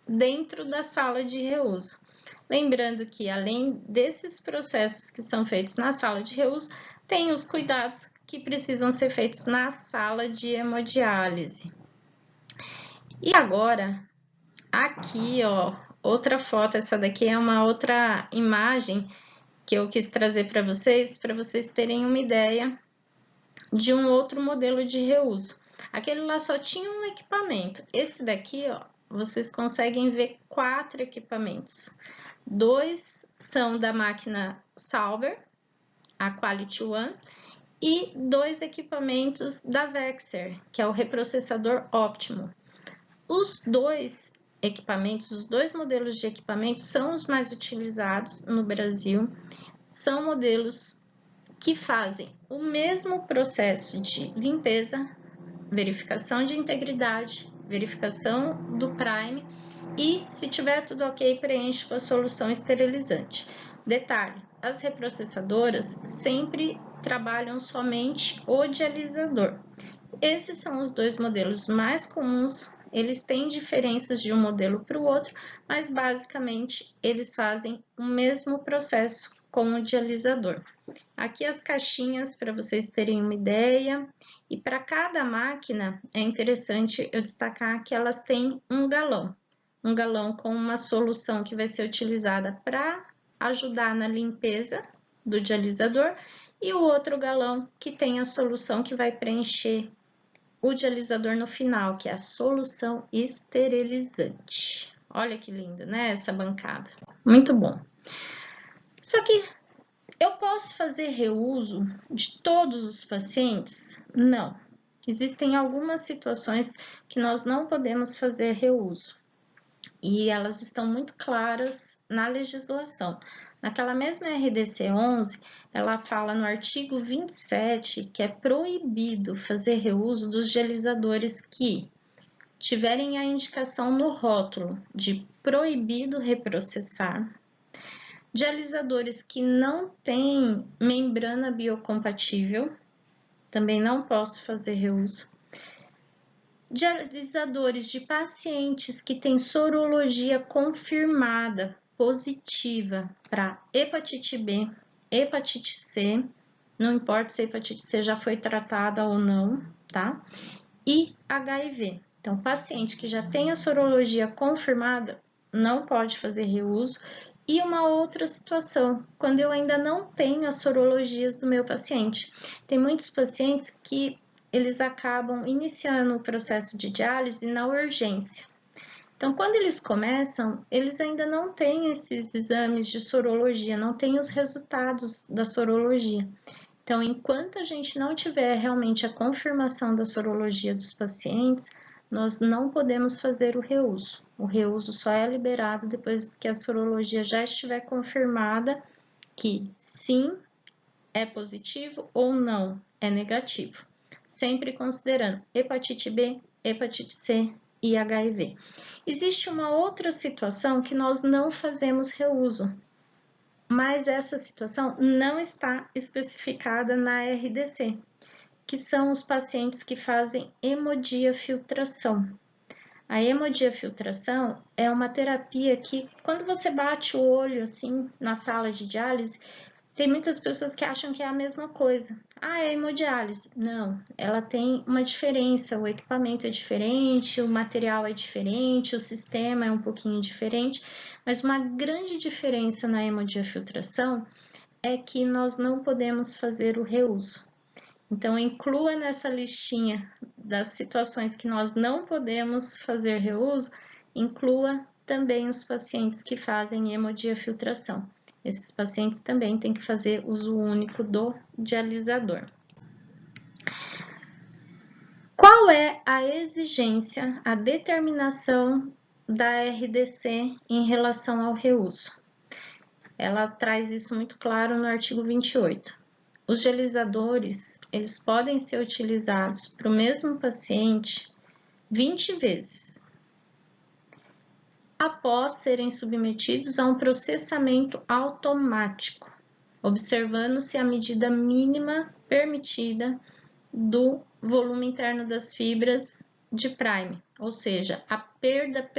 dentro da sala de reuso. Lembrando que além desses processos que são feitos na sala de reuso, tem os cuidados que precisam ser feitos na sala de hemodiálise. E agora, aqui, ó, outra foto, essa daqui é uma outra imagem que eu quis trazer para vocês terem uma ideia de um outro modelo de reuso. Aquele lá só tinha um equipamento. Esse daqui, ó, vocês conseguem ver 4 equipamentos. 2 são da máquina Sauber, a Quality One, e 2 equipamentos da Vexer, que é o reprocessador Optimo. Os 2 equipamentos, os 2 modelos de equipamentos são os mais utilizados no Brasil. São modelos que fazem o mesmo processo de limpeza, verificação de integridade, verificação do prime e, se tiver tudo ok, preenche com a solução esterilizante. Detalhe, as reprocessadoras sempre trabalham somente o dialisador. Esses são os 2 modelos mais comuns, eles têm diferenças de um modelo para o outro, mas basicamente eles fazem o mesmo processo com o dialisador. Aqui as caixinhas para vocês terem uma ideia, e para cada máquina é interessante eu destacar que elas têm um galão com uma solução que vai ser utilizada para ajudar na limpeza do dialisador e o outro galão que tem a solução que vai preencher o dialisador no final, que é a solução esterilizante. Olha que linda, né, essa bancada. Muito bom. Só que eu posso fazer reuso de todos os pacientes? Não. Existem algumas situações que nós não podemos fazer reuso. E elas estão muito claras na legislação. Naquela mesma RDC 11, ela fala no artigo 27 que é proibido fazer reuso dos dialisadores que tiverem a indicação no rótulo de proibido reprocessar, dialisadores que não têm membrana biocompatível, também não posso fazer reuso, dialisadores de pacientes que têm sorologia confirmada positiva para hepatite B, hepatite C, não importa se a hepatite C já foi tratada ou não, tá? E HIV. Então, paciente que já tem a sorologia confirmada não pode fazer reuso. E uma outra situação, quando eu ainda não tenho as sorologias do meu paciente. Tem muitos pacientes que eles acabam iniciando o processo de diálise na urgência. Então, quando eles começam, eles ainda não têm esses exames de sorologia, não têm os resultados da sorologia. Então, enquanto a gente não tiver realmente a confirmação da sorologia dos pacientes, nós não podemos fazer o reuso. O reuso só é liberado depois que a sorologia já estiver confirmada que sim, é positivo ou não, é negativo. Sempre considerando hepatite B, hepatite C e HIV. Existe uma outra situação que nós não fazemos reuso, mas essa situação não está especificada na RDC, que são os pacientes que fazem hemodiafiltração. A hemodiafiltração é uma terapia que, quando você bate o olho assim na sala de diálise, tem muitas pessoas que acham que é a mesma coisa. Ah, é hemodiálise. Não, ela tem uma diferença, o equipamento é diferente, o material é diferente, o sistema é um pouquinho diferente, mas uma grande diferença na hemodiafiltração é que nós não podemos fazer o reuso. Então, inclua nessa listinha das situações que nós não podemos fazer reuso, inclua também os pacientes que fazem hemodiafiltração. Esses pacientes também têm que fazer uso único do dialisador. Qual é a exigência, a determinação da RDC em relação ao reuso? Ela traz isso muito claro no artigo 28. Os dialisadores, eles podem ser utilizados para o mesmo paciente 20 vezes, após serem submetidos a um processamento automático, observando-se a medida mínima permitida do volume interno das fibras de Prime, ou seja, a perda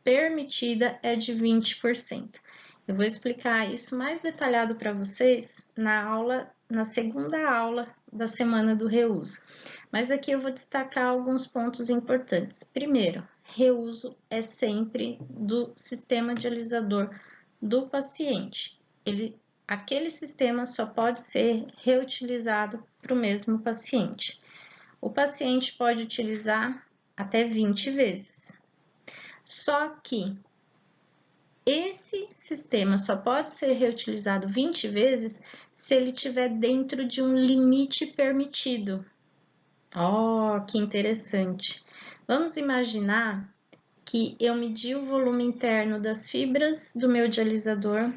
permitida é de 20%. Eu vou explicar isso mais detalhado para vocês na segunda aula da semana do reuso. Mas aqui eu vou destacar alguns pontos importantes. Primeiro, reuso é sempre do sistema dialisador do paciente. Aquele sistema só pode ser reutilizado para o mesmo paciente. O paciente pode utilizar até 20 vezes. Só que esse sistema só pode ser reutilizado 20 vezes se ele estiver dentro de um limite permitido. Oh, que interessante! Vamos imaginar que eu medi o volume interno das fibras do meu dialisador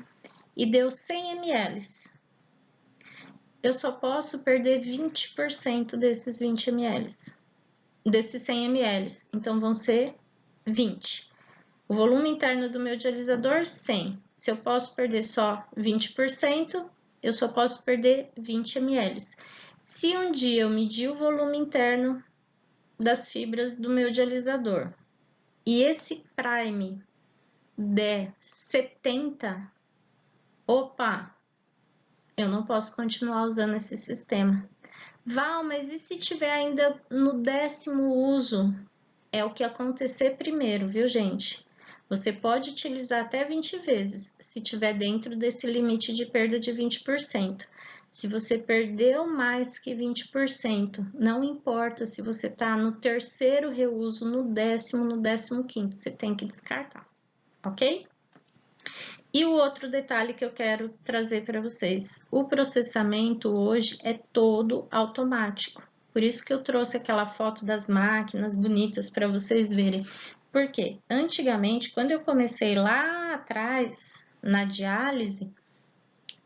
e deu 100 ml. Eu só posso perder 20% desses 20 ml, desses 100 ml, então vão ser 20. O volume interno do meu dialisador, 100. Se eu posso perder só 20%, eu só posso perder 20 ml. Se um dia eu medir o volume interno das fibras do meu dialisador e esse prime der 70, opa, eu não posso continuar usando esse sistema. Val, mas e se tiver ainda no 10º uso? É o que acontecer primeiro, viu, gente? Você pode utilizar até 20 vezes, se tiver dentro desse limite de perda de 20%. Se você perdeu mais que 20%, não importa se você está no 3º reuso, no 10º, no 15º, você tem que descartar, ok? E o outro detalhe que eu quero trazer para vocês, o processamento hoje é todo automático. Por isso que eu trouxe aquela foto das máquinas bonitas para vocês verem. Porque antigamente, quando eu comecei lá atrás na diálise,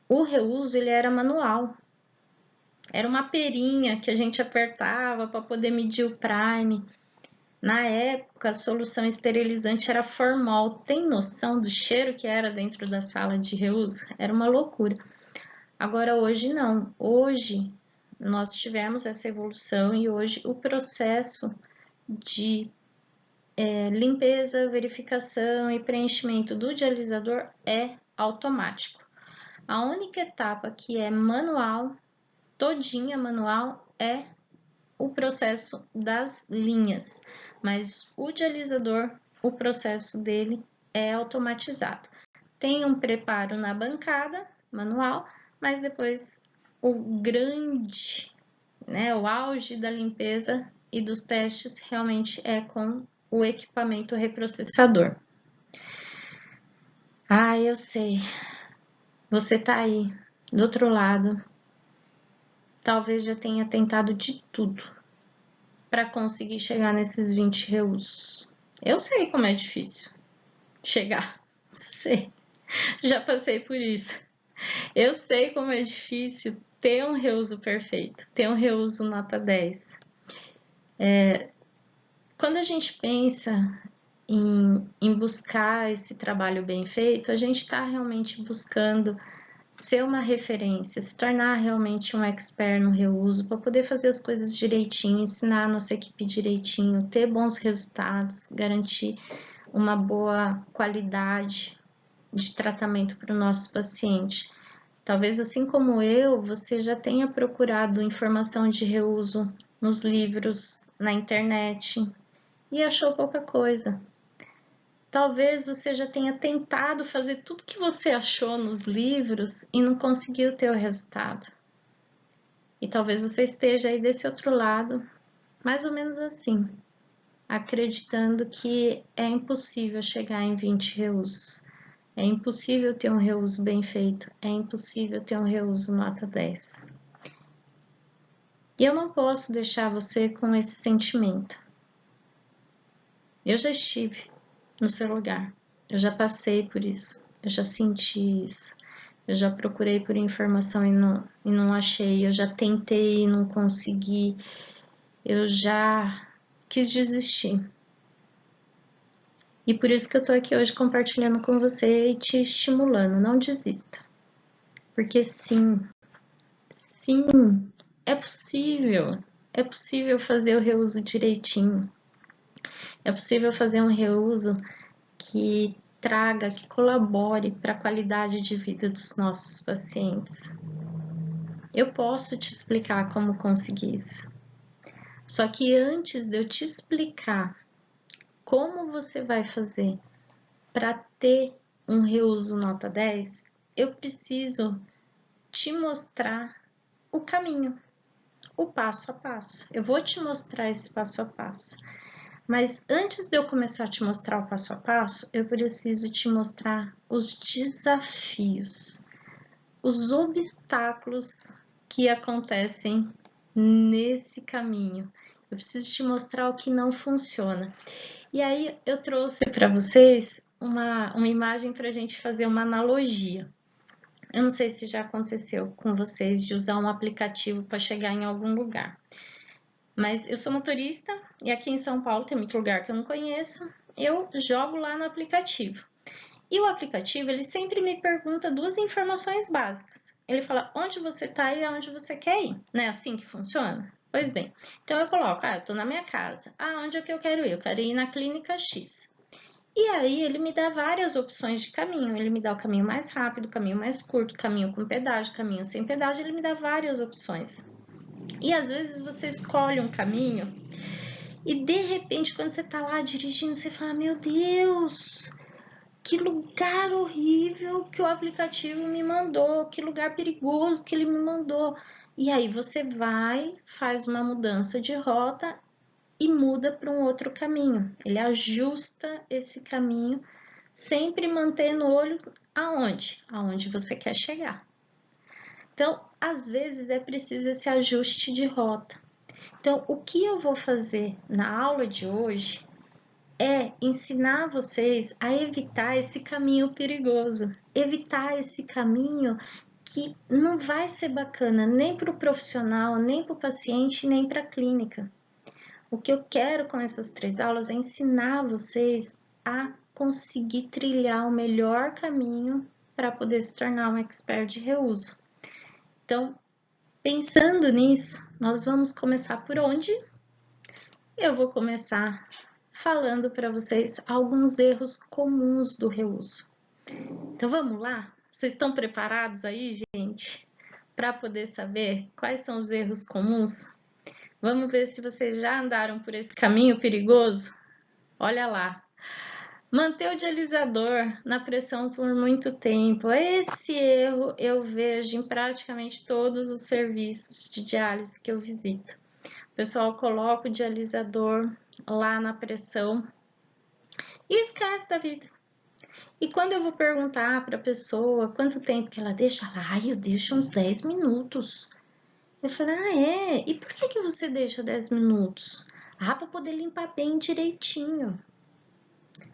O reuso, ele era manual. Era uma perinha que a gente apertava para poder medir o prime. Na época, a solução esterilizante era formol. Tem noção do cheiro que era dentro da sala de reuso? Era uma loucura. Agora, hoje não. Hoje, nós tivemos essa evolução e hoje o processo de limpeza, verificação e preenchimento do dialisador é automático. A única etapa que é manual, todinha manual, é o processo das linhas, mas o dialisador, o processo dele é automatizado. Tem um preparo na bancada, manual, mas depois o grande, o auge da limpeza e dos testes realmente é com o equipamento reprocessador. Ah, eu sei, você tá aí, do outro lado, talvez já tenha tentado de tudo para conseguir chegar nesses 20 reusos. Eu sei como é difícil chegar, sei, já passei por isso. Eu sei como é difícil ter um reuso perfeito, ter um reuso nota 10. Quando a gente pensa em buscar esse trabalho bem feito, a gente está realmente buscando ser uma referência, se tornar realmente um expert no reuso, para poder fazer as coisas direitinho, ensinar a nossa equipe direitinho, ter bons resultados, garantir uma boa qualidade de tratamento para o nosso paciente. Talvez, assim como eu, você já tenha procurado informação de reuso nos livros, na internet, e achou pouca coisa. Talvez você já tenha tentado fazer tudo que você achou nos livros e não conseguiu ter o resultado. E talvez você esteja aí desse outro lado, mais ou menos assim, acreditando que é impossível chegar em 20 reusos. É impossível ter um reuso bem feito, é impossível ter um reuso nota 10. E eu não posso deixar você com esse sentimento. Eu já estive no seu lugar, eu já passei por isso, eu já senti isso, eu já procurei por informação e não achei, eu já tentei e não consegui, eu já quis desistir. E por isso que eu tô aqui hoje compartilhando com você e te estimulando, não desista. Porque sim, é possível fazer o reuso direitinho, é possível fazer um reuso que traga, que colabore para a qualidade de vida dos nossos pacientes. Eu posso te explicar como conseguir isso. Só que antes de eu te explicar como você vai fazer para ter um reuso nota 10, eu preciso te mostrar o caminho, o passo a passo. Eu vou te mostrar esse passo a passo. Mas antes de eu começar a te mostrar o passo a passo, eu preciso te mostrar os desafios, os obstáculos que acontecem nesse caminho. Eu preciso te mostrar o que não funciona. E aí eu trouxe para vocês uma imagem para a gente fazer uma analogia. Eu não sei se já aconteceu com vocês de usar um aplicativo para chegar em algum lugar. Mas eu sou motorista e aqui em São Paulo tem muito lugar que eu não conheço. Eu jogo lá no aplicativo. E o aplicativo, ele sempre me pergunta duas informações básicas. Ele fala onde você está e aonde você quer ir. Não é assim que funciona? Pois bem, então eu coloco, eu estou na minha casa. Onde é que eu quero ir? Eu quero ir na clínica X. E aí ele me dá várias opções de caminho. Ele me dá o caminho mais rápido, o caminho mais curto, caminho com pedágio, caminho sem pedágio. Ele me dá várias opções. E às vezes você escolhe um caminho e de repente quando você tá lá dirigindo, você fala, meu Deus, que lugar horrível que o aplicativo me mandou, que lugar perigoso que ele me mandou. E aí você vai, faz uma mudança de rota e muda para um outro caminho. Ele ajusta esse caminho, sempre mantendo o olho aonde? Aonde você quer chegar. Então, às vezes é preciso esse ajuste de rota. Então, o que eu vou fazer na aula de hoje é ensinar vocês a evitar esse caminho perigoso, evitar esse caminho que não vai ser bacana nem para o profissional, nem para o paciente, nem para a clínica. O que eu quero com essas 3 aulas é ensinar vocês a conseguir trilhar o melhor caminho para poder se tornar um expert de reuso. Então, pensando nisso, nós vamos começar por onde? Eu vou começar falando para vocês alguns erros comuns do reuso. Então, vamos lá? Vocês estão preparados aí, gente, para poder saber quais são os erros comuns? Vamos ver se vocês já andaram por esse caminho perigoso? Olha lá. Manter o dialisador na pressão por muito tempo. Esse erro eu vejo em praticamente todos os serviços de diálise que eu visito. O pessoal coloca o dialisador lá na pressão e esquece da vida. E quando eu vou perguntar para a pessoa quanto tempo que ela deixa, eu deixo uns 10 minutos. Eu falo, é? E por que você deixa 10 minutos? Para poder limpar bem direitinho.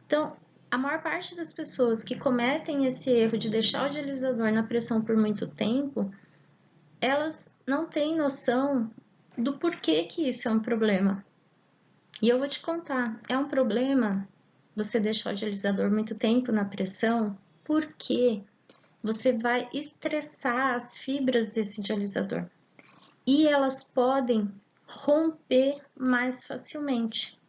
Então, a maior parte das pessoas que cometem esse erro de deixar o dialisador na pressão por muito tempo, elas não têm noção do porquê que isso é um problema. E eu vou te contar, é um problema você deixar o dialisador muito tempo na pressão, porque você vai estressar as fibras desse dialisador. E elas podem romper mais facilmente.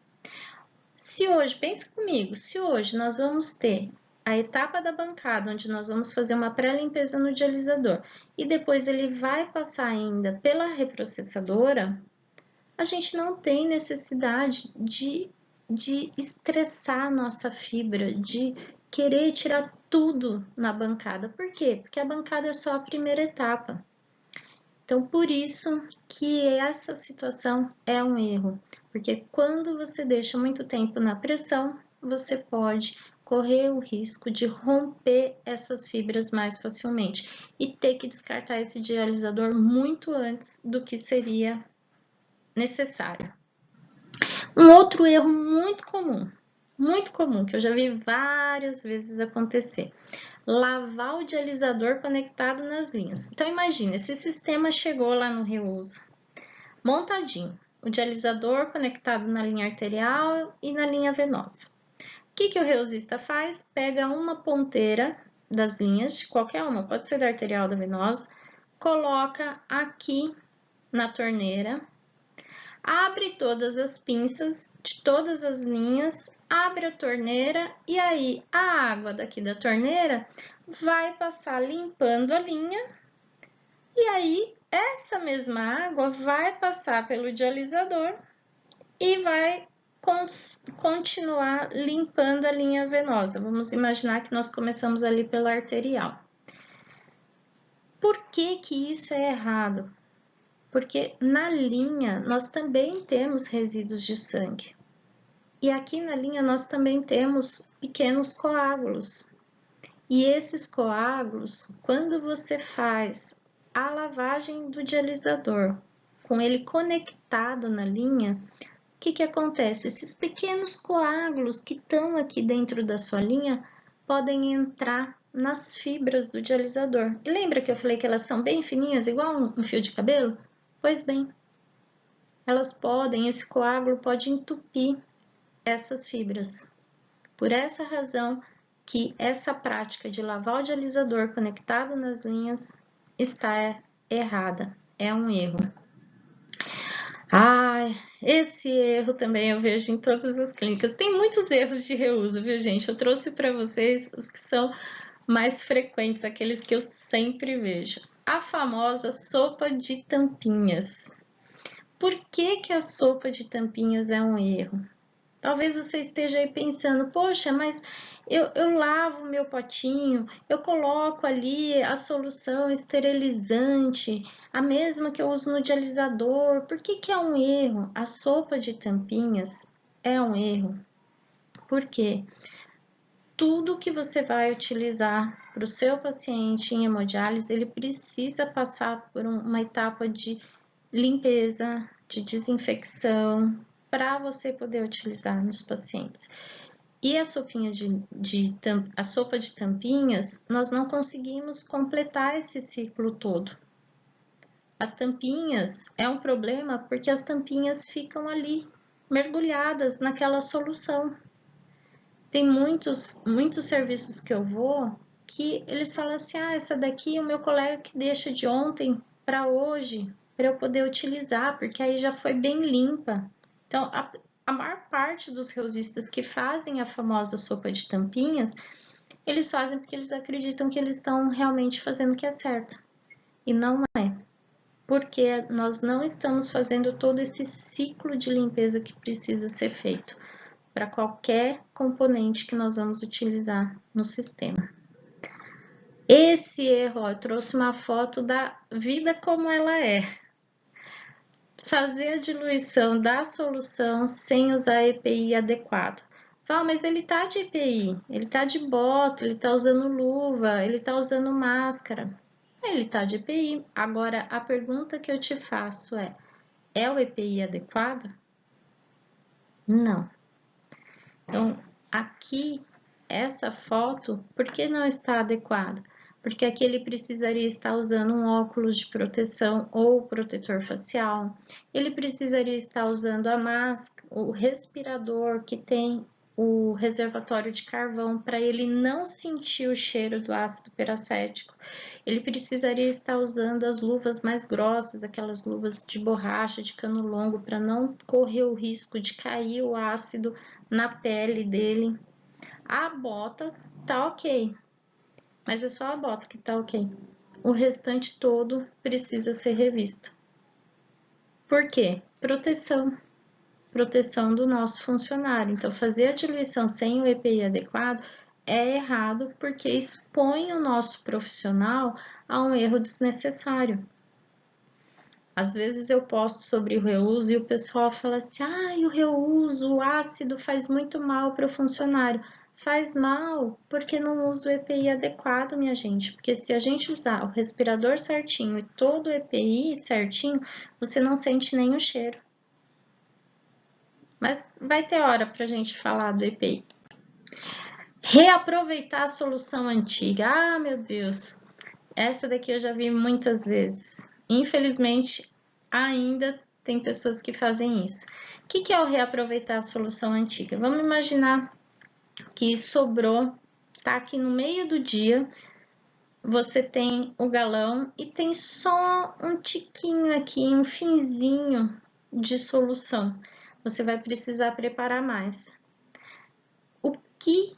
Se hoje, pensa comigo, se hoje nós vamos ter a etapa da bancada, onde nós vamos fazer uma pré-limpeza no dialisador, e depois ele vai passar ainda pela reprocessadora, a gente não tem necessidade de estressar a nossa fibra, de querer tirar tudo na bancada. Por quê? Porque a bancada é só a primeira etapa. Então, por isso que essa situação é um erro, porque quando você deixa muito tempo na pressão, você pode correr o risco de romper essas fibras mais facilmente e ter que descartar esse dialisador muito antes do que seria necessário. Um outro erro muito comum, que eu já vi várias vezes acontecer. Lavar o dialisador conectado nas linhas. Então, imagine, esse sistema chegou lá no reuso, montadinho, o dialisador conectado na linha arterial e na linha venosa. O que o reusista faz? Pega uma ponteira das linhas, qualquer uma, pode ser da arterial ou da venosa, coloca aqui na torneira, abre todas as pinças de todas as linhas, abre a torneira e aí a água daqui da torneira vai passar limpando a linha e aí essa mesma água vai passar pelo dialisador e vai continuar limpando a linha venosa. Vamos imaginar que nós começamos ali pela arterial. Por que isso é errado? Porque na linha nós também temos resíduos de sangue. E aqui na linha nós também temos pequenos coágulos. E esses coágulos, quando você faz a lavagem do dialisador, com ele conectado na linha, o que acontece? Esses pequenos coágulos que estão aqui dentro da sua linha podem entrar nas fibras do dialisador. E lembra que eu falei que elas são bem fininhas, igual um fio de cabelo? Pois bem, esse coágulo pode entupir essas fibras. Por essa razão que essa prática de lavar o dialisador conectado nas linhas está errada, é um erro. Esse erro também eu vejo em todas as clínicas. Tem muitos erros de reuso, viu, gente? Eu trouxe para vocês os que são mais frequentes, aqueles que eu sempre vejo. A famosa sopa de tampinhas. Por que a sopa de tampinhas é um erro? Talvez você esteja aí pensando, poxa, mas eu lavo o meu potinho, eu coloco ali a solução esterilizante, a mesma que eu uso no dialisador, por que é um erro? A sopa de tampinhas é um erro, porque tudo que você vai utilizar para o seu paciente em hemodiálise, ele precisa passar por uma etapa de limpeza, de desinfecção, para você poder utilizar nos pacientes. E a sopinha a sopa de tampinhas, nós não conseguimos completar esse ciclo todo. As tampinhas é um problema porque as tampinhas ficam ali, mergulhadas naquela solução. Tem muitos serviços que eu vou que eles falam assim, essa daqui é o meu colega que deixa de ontem para hoje, para eu poder utilizar, porque aí já foi bem limpa. Então, a maior parte dos reusistas que fazem a famosa sopa de tampinhas, eles fazem porque eles acreditam que eles estão realmente fazendo o que é certo. E não é. Porque nós não estamos fazendo todo esse ciclo de limpeza que precisa ser feito para qualquer componente que nós vamos utilizar no sistema. Esse erro, eu trouxe uma foto da vida como ela é. Fazer a diluição da solução sem usar EPI adequado. Mas ele tá de EPI, ele tá de bota, ele tá usando luva, ele tá usando máscara. Ele tá de EPI. Agora, a pergunta que eu te faço é o EPI adequado? Não. Então, aqui, essa foto, por que não está adequada? Porque aqui ele precisaria estar usando um óculos de proteção ou protetor facial. Ele precisaria estar usando a máscara, o respirador que tem o reservatório de carvão para ele não sentir o cheiro do ácido peracético. Ele precisaria estar usando as luvas mais grossas, aquelas luvas de borracha, de cano longo, para não correr o risco de cair o ácido na pele dele. A bota tá ok, mas é só a bota que tá ok. O restante todo precisa ser revisto. Por quê? Proteção. Proteção do nosso funcionário. Então, fazer a diluição sem o EPI adequado é errado porque expõe o nosso profissional a um erro desnecessário. Às vezes eu posto sobre o reuso e o pessoal fala assim, o reuso, o ácido faz muito mal para o funcionário. Faz mal porque não usa o EPI adequado, minha gente. Porque se a gente usar o respirador certinho e todo o EPI certinho, você não sente nem o cheiro. Mas vai ter hora para a gente falar do EPI. Reaproveitar a solução antiga. Meu Deus, essa daqui eu já vi muitas vezes. Infelizmente, ainda tem pessoas que fazem isso. O que é o reaproveitar a solução antiga? Vamos imaginar que sobrou, tá aqui no meio do dia, você tem o galão e tem só um tiquinho aqui, um finzinho de solução. Você vai precisar preparar mais. O que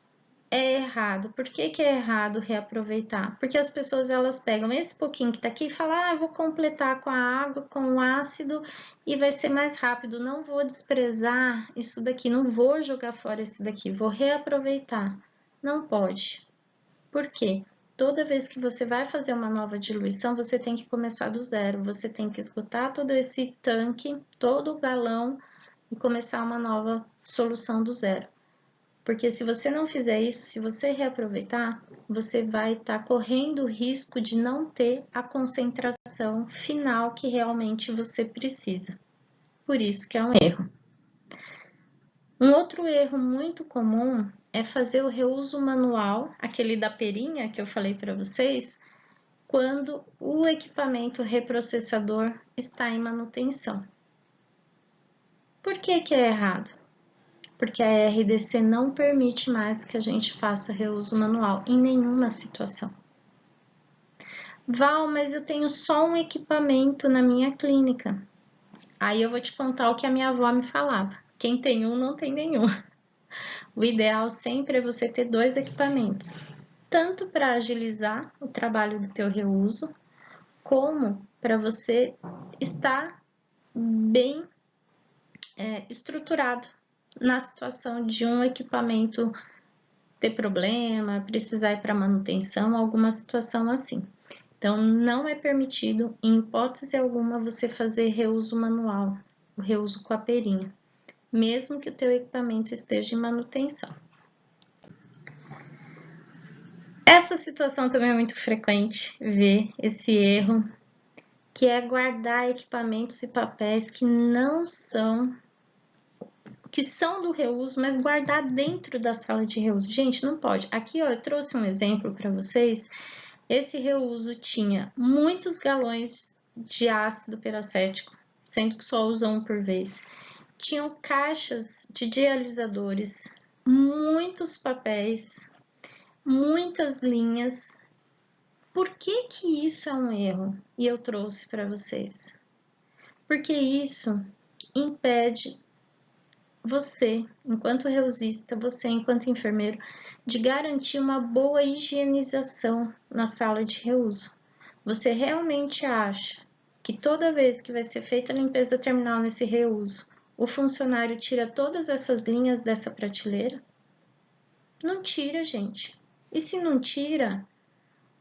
é errado? Por que é errado reaproveitar? Porque as pessoas elas pegam esse pouquinho que tá aqui e falam, vou completar com a água, com o ácido e vai ser mais rápido. Não vou desprezar isso daqui, não vou jogar fora esse daqui, vou reaproveitar. Não pode. Por quê? Toda vez que você vai fazer uma nova diluição, você tem que começar do zero. Você tem que esgotar todo esse tanque, todo o galão e começar uma nova solução do zero. Porque se você não fizer isso, se você reaproveitar, você vai estar correndo o risco de não ter a concentração final que realmente você precisa. Por isso que é um erro. Um outro erro muito comum é fazer o reuso manual, aquele da perinha que eu falei para vocês, quando o equipamento reprocessador está em manutenção. Por que é errado? Porque a RDC não permite mais que a gente faça reuso manual em nenhuma situação. Val, mas eu tenho só um equipamento na minha clínica. Aí eu vou te contar o que a minha avó me falava. Quem tem um, não tem nenhum. O ideal sempre é você ter 2 equipamentos, tanto para agilizar o trabalho do teu reuso, como para você estar bem estruturado na situação de um equipamento ter problema, precisar ir para manutenção, alguma situação assim. Então, não é permitido, em hipótese alguma, você fazer reuso manual, o reuso com a perinha, mesmo que o teu equipamento esteja em manutenção. Essa situação também é muito frequente, ver esse erro, que é guardar equipamentos e papéis que não que são do reuso, mas guardar dentro da sala de reuso. Gente, não pode. Aqui, ó, eu trouxe um exemplo para vocês. Esse reuso tinha muitos galões de ácido peracético, sendo que só usa um por vez. Tinham caixas de dialisadores, muitos papéis, muitas linhas. Por que que isso é um erro? E eu trouxe para vocês. Porque isso impede você, enquanto reusista, você, enquanto enfermeiro, de garantir uma boa higienização na sala de reuso. Você realmente acha que toda vez que vai ser feita a limpeza terminal nesse reuso, o funcionário tira todas essas linhas dessa prateleira? Não tira, gente. E se não tira,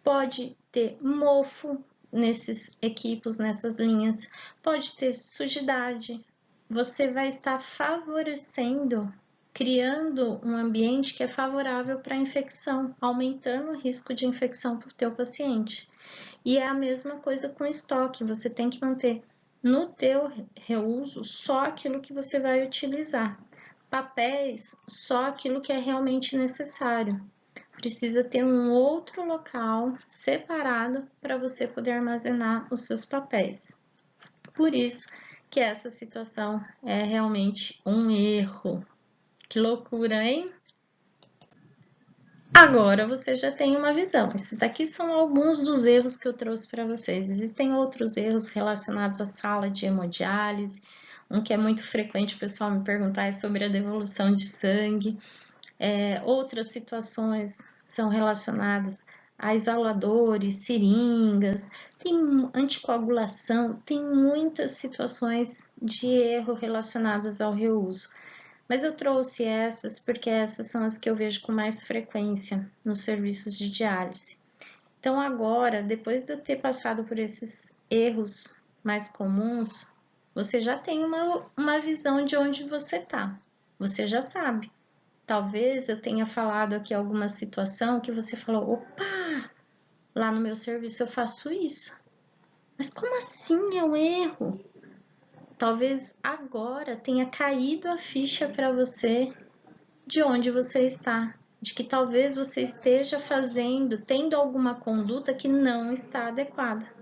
pode ter mofo nesses equipos, nessas linhas, pode ter sujidade. Você vai estar favorecendo, criando um ambiente que é favorável para a infecção, aumentando o risco de infecção para o teu paciente. E é a mesma coisa com estoque, você tem que manter no teu reuso só aquilo que você vai utilizar. Papéis, só aquilo que é realmente necessário. Precisa ter um outro local separado para você poder armazenar os seus papéis. Por isso que essa situação é realmente um erro. Que loucura, hein? Agora você já tem uma visão. Esses daqui são alguns dos erros que eu trouxe para vocês. Existem outros erros relacionados à sala de hemodiálise. Um que é muito frequente o pessoal me perguntar é sobre a devolução de sangue. Outras situações são relacionadas a isoladores, seringas, tem anticoagulação, tem muitas situações de erro relacionadas ao reuso. Mas eu trouxe essas porque essas são as que eu vejo com mais frequência nos serviços de diálise. Então agora, depois de eu ter passado por esses erros mais comuns, você já tem uma visão de onde você está. Você já sabe. Talvez eu tenha falado aqui alguma situação que você falou, opa, lá no meu serviço eu faço isso. Mas como assim é um erro? Talvez agora tenha caído a ficha para você de onde você está, de que talvez você esteja tendo alguma conduta que não está adequada.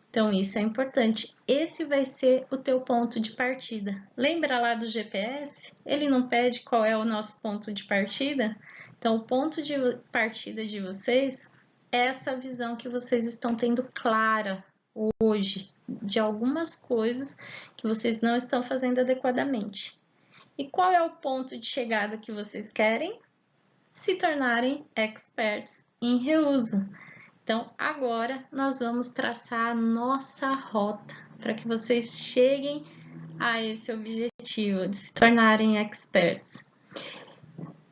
Então, isso é importante. Esse vai ser o teu ponto de partida. Lembra lá do GPS? Ele não pede qual é o nosso ponto de partida? Então, o ponto de partida de vocês é essa visão que vocês estão tendo clara hoje de algumas coisas que vocês não estão fazendo adequadamente. E qual é o ponto de chegada que vocês querem? Se tornarem experts em reuso. Então, agora nós vamos traçar a nossa rota para que vocês cheguem a esse objetivo de se tornarem experts.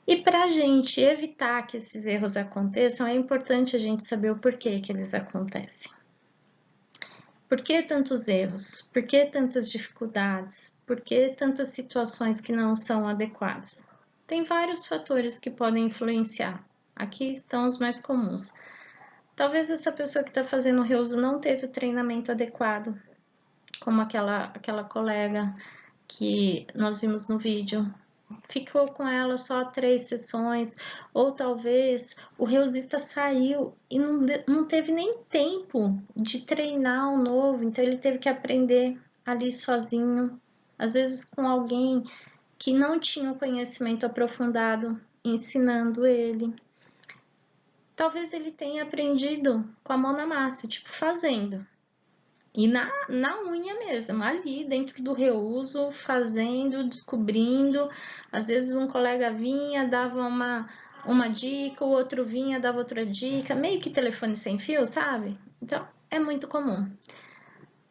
E para a gente evitar que esses erros aconteçam, é importante a gente saber o porquê que eles acontecem. Por que tantos erros? Por que tantas dificuldades? Por que tantas situações que não são adequadas? Tem vários fatores que podem influenciar. Aqui estão os mais comuns. Talvez essa pessoa que está fazendo o reuso não teve o treinamento adequado, como aquela colega que nós vimos no vídeo. Ficou com ela só 3 sessões, ou talvez o reusista saiu e não teve nem tempo de treinar o novo, então ele teve que aprender ali sozinho, às vezes com alguém que não tinha o conhecimento aprofundado ensinando ele. Talvez ele tenha aprendido com a mão na massa, tipo fazendo. E na unha mesmo, ali dentro do reuso, fazendo, descobrindo. Às vezes um colega vinha, dava uma dica, o outro vinha, dava outra dica, meio que telefone sem fio, sabe? Então, é muito comum.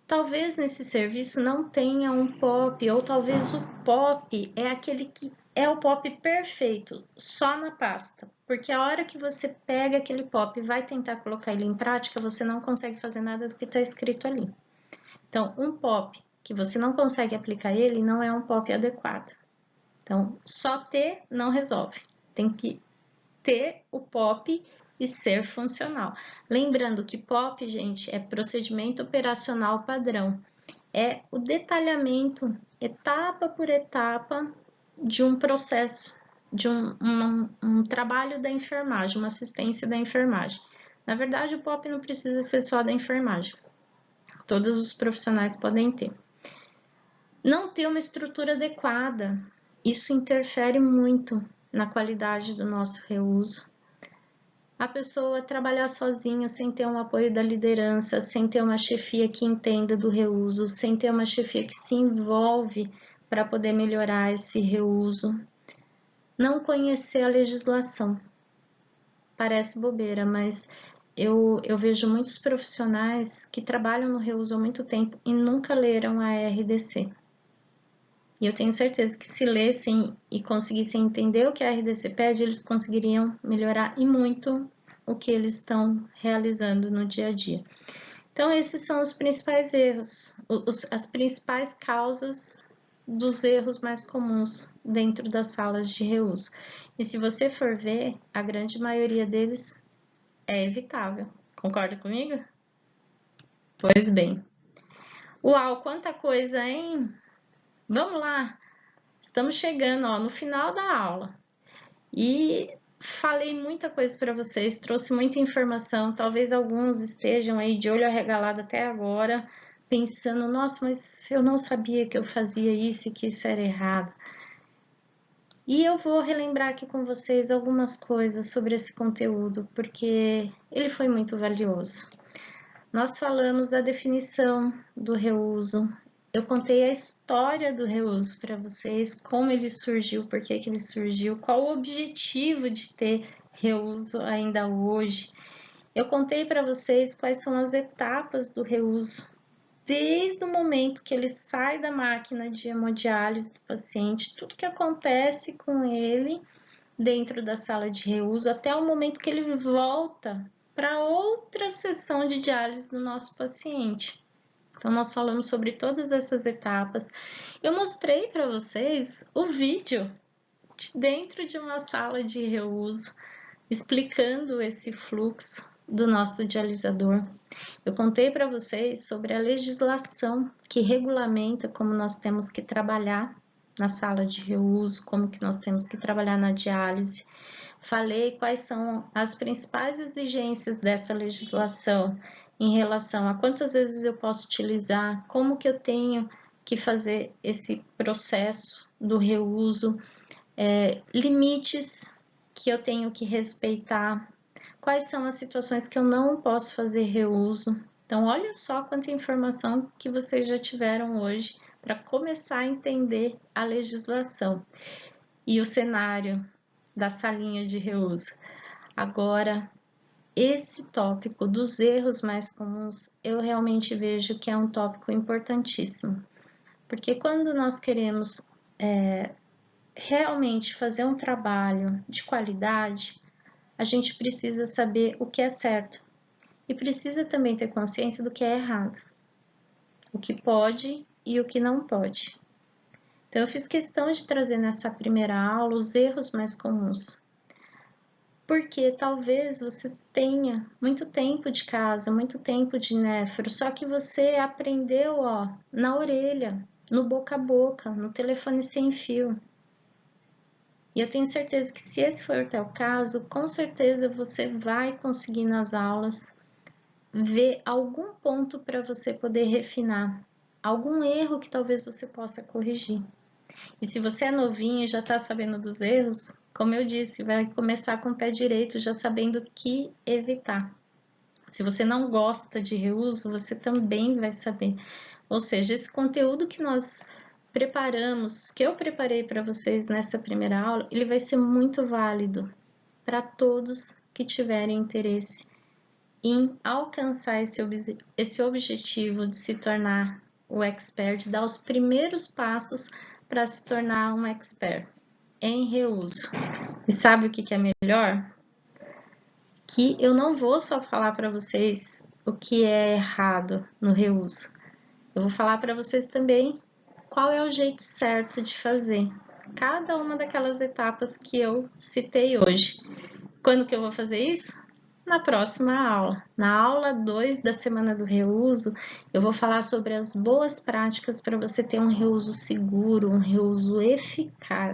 Talvez nesse serviço não tenha um POP, ou talvez o POP é aquele que é o POP perfeito, só na pasta. Porque a hora que você pega aquele POP e vai tentar colocar ele em prática, você não consegue fazer nada do que está escrito ali. Então, um POP que você não consegue aplicar ele, não é um POP adequado. Então, só ter não resolve. Tem que ter o POP e ser funcional. Lembrando que POP, gente, é procedimento operacional padrão. É o detalhamento etapa por etapa de um processo, de um trabalho da enfermagem, uma assistência da enfermagem. Na verdade, o POP não precisa ser só da enfermagem, todos os profissionais podem ter. Não ter uma estrutura adequada, isso interfere muito na qualidade do nosso reuso. A pessoa trabalhar sozinha, sem ter um apoio da liderança, sem ter uma chefia que entenda do reuso, sem ter uma chefia que se envolve para poder melhorar esse reuso. Não conhecer a legislação. Parece bobeira, mas eu vejo muitos profissionais que trabalham no reuso há muito tempo e nunca leram a RDC. E eu tenho certeza que se lessem e conseguissem entender o que a RDC pede, eles conseguiriam melhorar e muito o que eles estão realizando no dia a dia. Então, esses são os principais erros, as principais causas dos erros mais comuns dentro das salas de reuso. E se você for ver, a grande maioria deles é evitável. Concorda comigo? Pois bem. Uau, quanta coisa, hein? Vamos lá! Estamos chegando no final da aula e falei muita coisa para vocês, trouxe muita informação. Talvez alguns estejam aí de olho arregalado até agora, pensando, nossa, mas eu não sabia que eu fazia isso e que isso era errado. E eu vou relembrar aqui com vocês algumas coisas sobre esse conteúdo, porque ele foi muito valioso. Nós falamos da definição do reuso. Eu contei a história do reuso para vocês, como ele surgiu, por que ele surgiu, qual o objetivo de ter reuso ainda hoje. Eu contei para vocês quais são as etapas do reuso, desde o momento que ele sai da máquina de hemodiálise do paciente, tudo que acontece com ele dentro da sala de reuso, até o momento que ele volta para outra sessão de diálise do nosso paciente. Então, nós falamos sobre todas essas etapas. Eu mostrei para vocês o vídeo dentro de uma sala de reuso, explicando esse fluxo do nosso dialisador. Eu contei para vocês sobre a legislação que regulamenta como nós temos que trabalhar na sala de reuso, como que nós temos que trabalhar na diálise. Falei quais são as principais exigências dessa legislação em relação a quantas vezes eu posso utilizar, como que eu tenho que fazer esse processo do reuso, limites que eu tenho que respeitar, quais são as situações que eu não posso fazer reuso. Então, olha só quanta informação que vocês já tiveram hoje para começar a entender a legislação e o cenário da salinha de reuso. Agora, esse tópico dos erros mais comuns, eu realmente vejo que é um tópico importantíssimo, porque quando nós queremos realmente fazer um trabalho de qualidade, a gente precisa saber o que é certo e precisa também ter consciência do que é errado, o que pode e o que não pode. Então, eu fiz questão de trazer nessa primeira aula os erros mais comuns, porque talvez você tenha muito tempo de casa, muito tempo de nefro, só que você aprendeu na orelha, no boca a boca, no telefone sem fio. E eu tenho certeza que se esse for o teu caso, com certeza você vai conseguir nas aulas ver algum ponto para você poder refinar, algum erro que talvez você possa corrigir. E se você é novinho e já está sabendo dos erros, como eu disse, vai começar com o pé direito, já sabendo o que evitar. Se você não gosta de reuso, você também vai saber. Ou seja, esse conteúdo que nós preparamos, que eu preparei para vocês nessa primeira aula, ele vai ser muito válido para todos que tiverem interesse em alcançar esse objetivo de se tornar o expert, de dar os primeiros passos para se tornar um expert em reuso. E sabe o que é melhor? Que eu não vou só falar para vocês o que é errado no reuso. Eu vou falar para vocês também qual é o jeito certo de fazer cada uma daquelas etapas que eu citei hoje. Quando que eu vou fazer isso? na próxima aula. Na aula 2 da Semana do Reuso, eu vou falar sobre as boas práticas para você ter um reuso seguro, um reuso eficaz.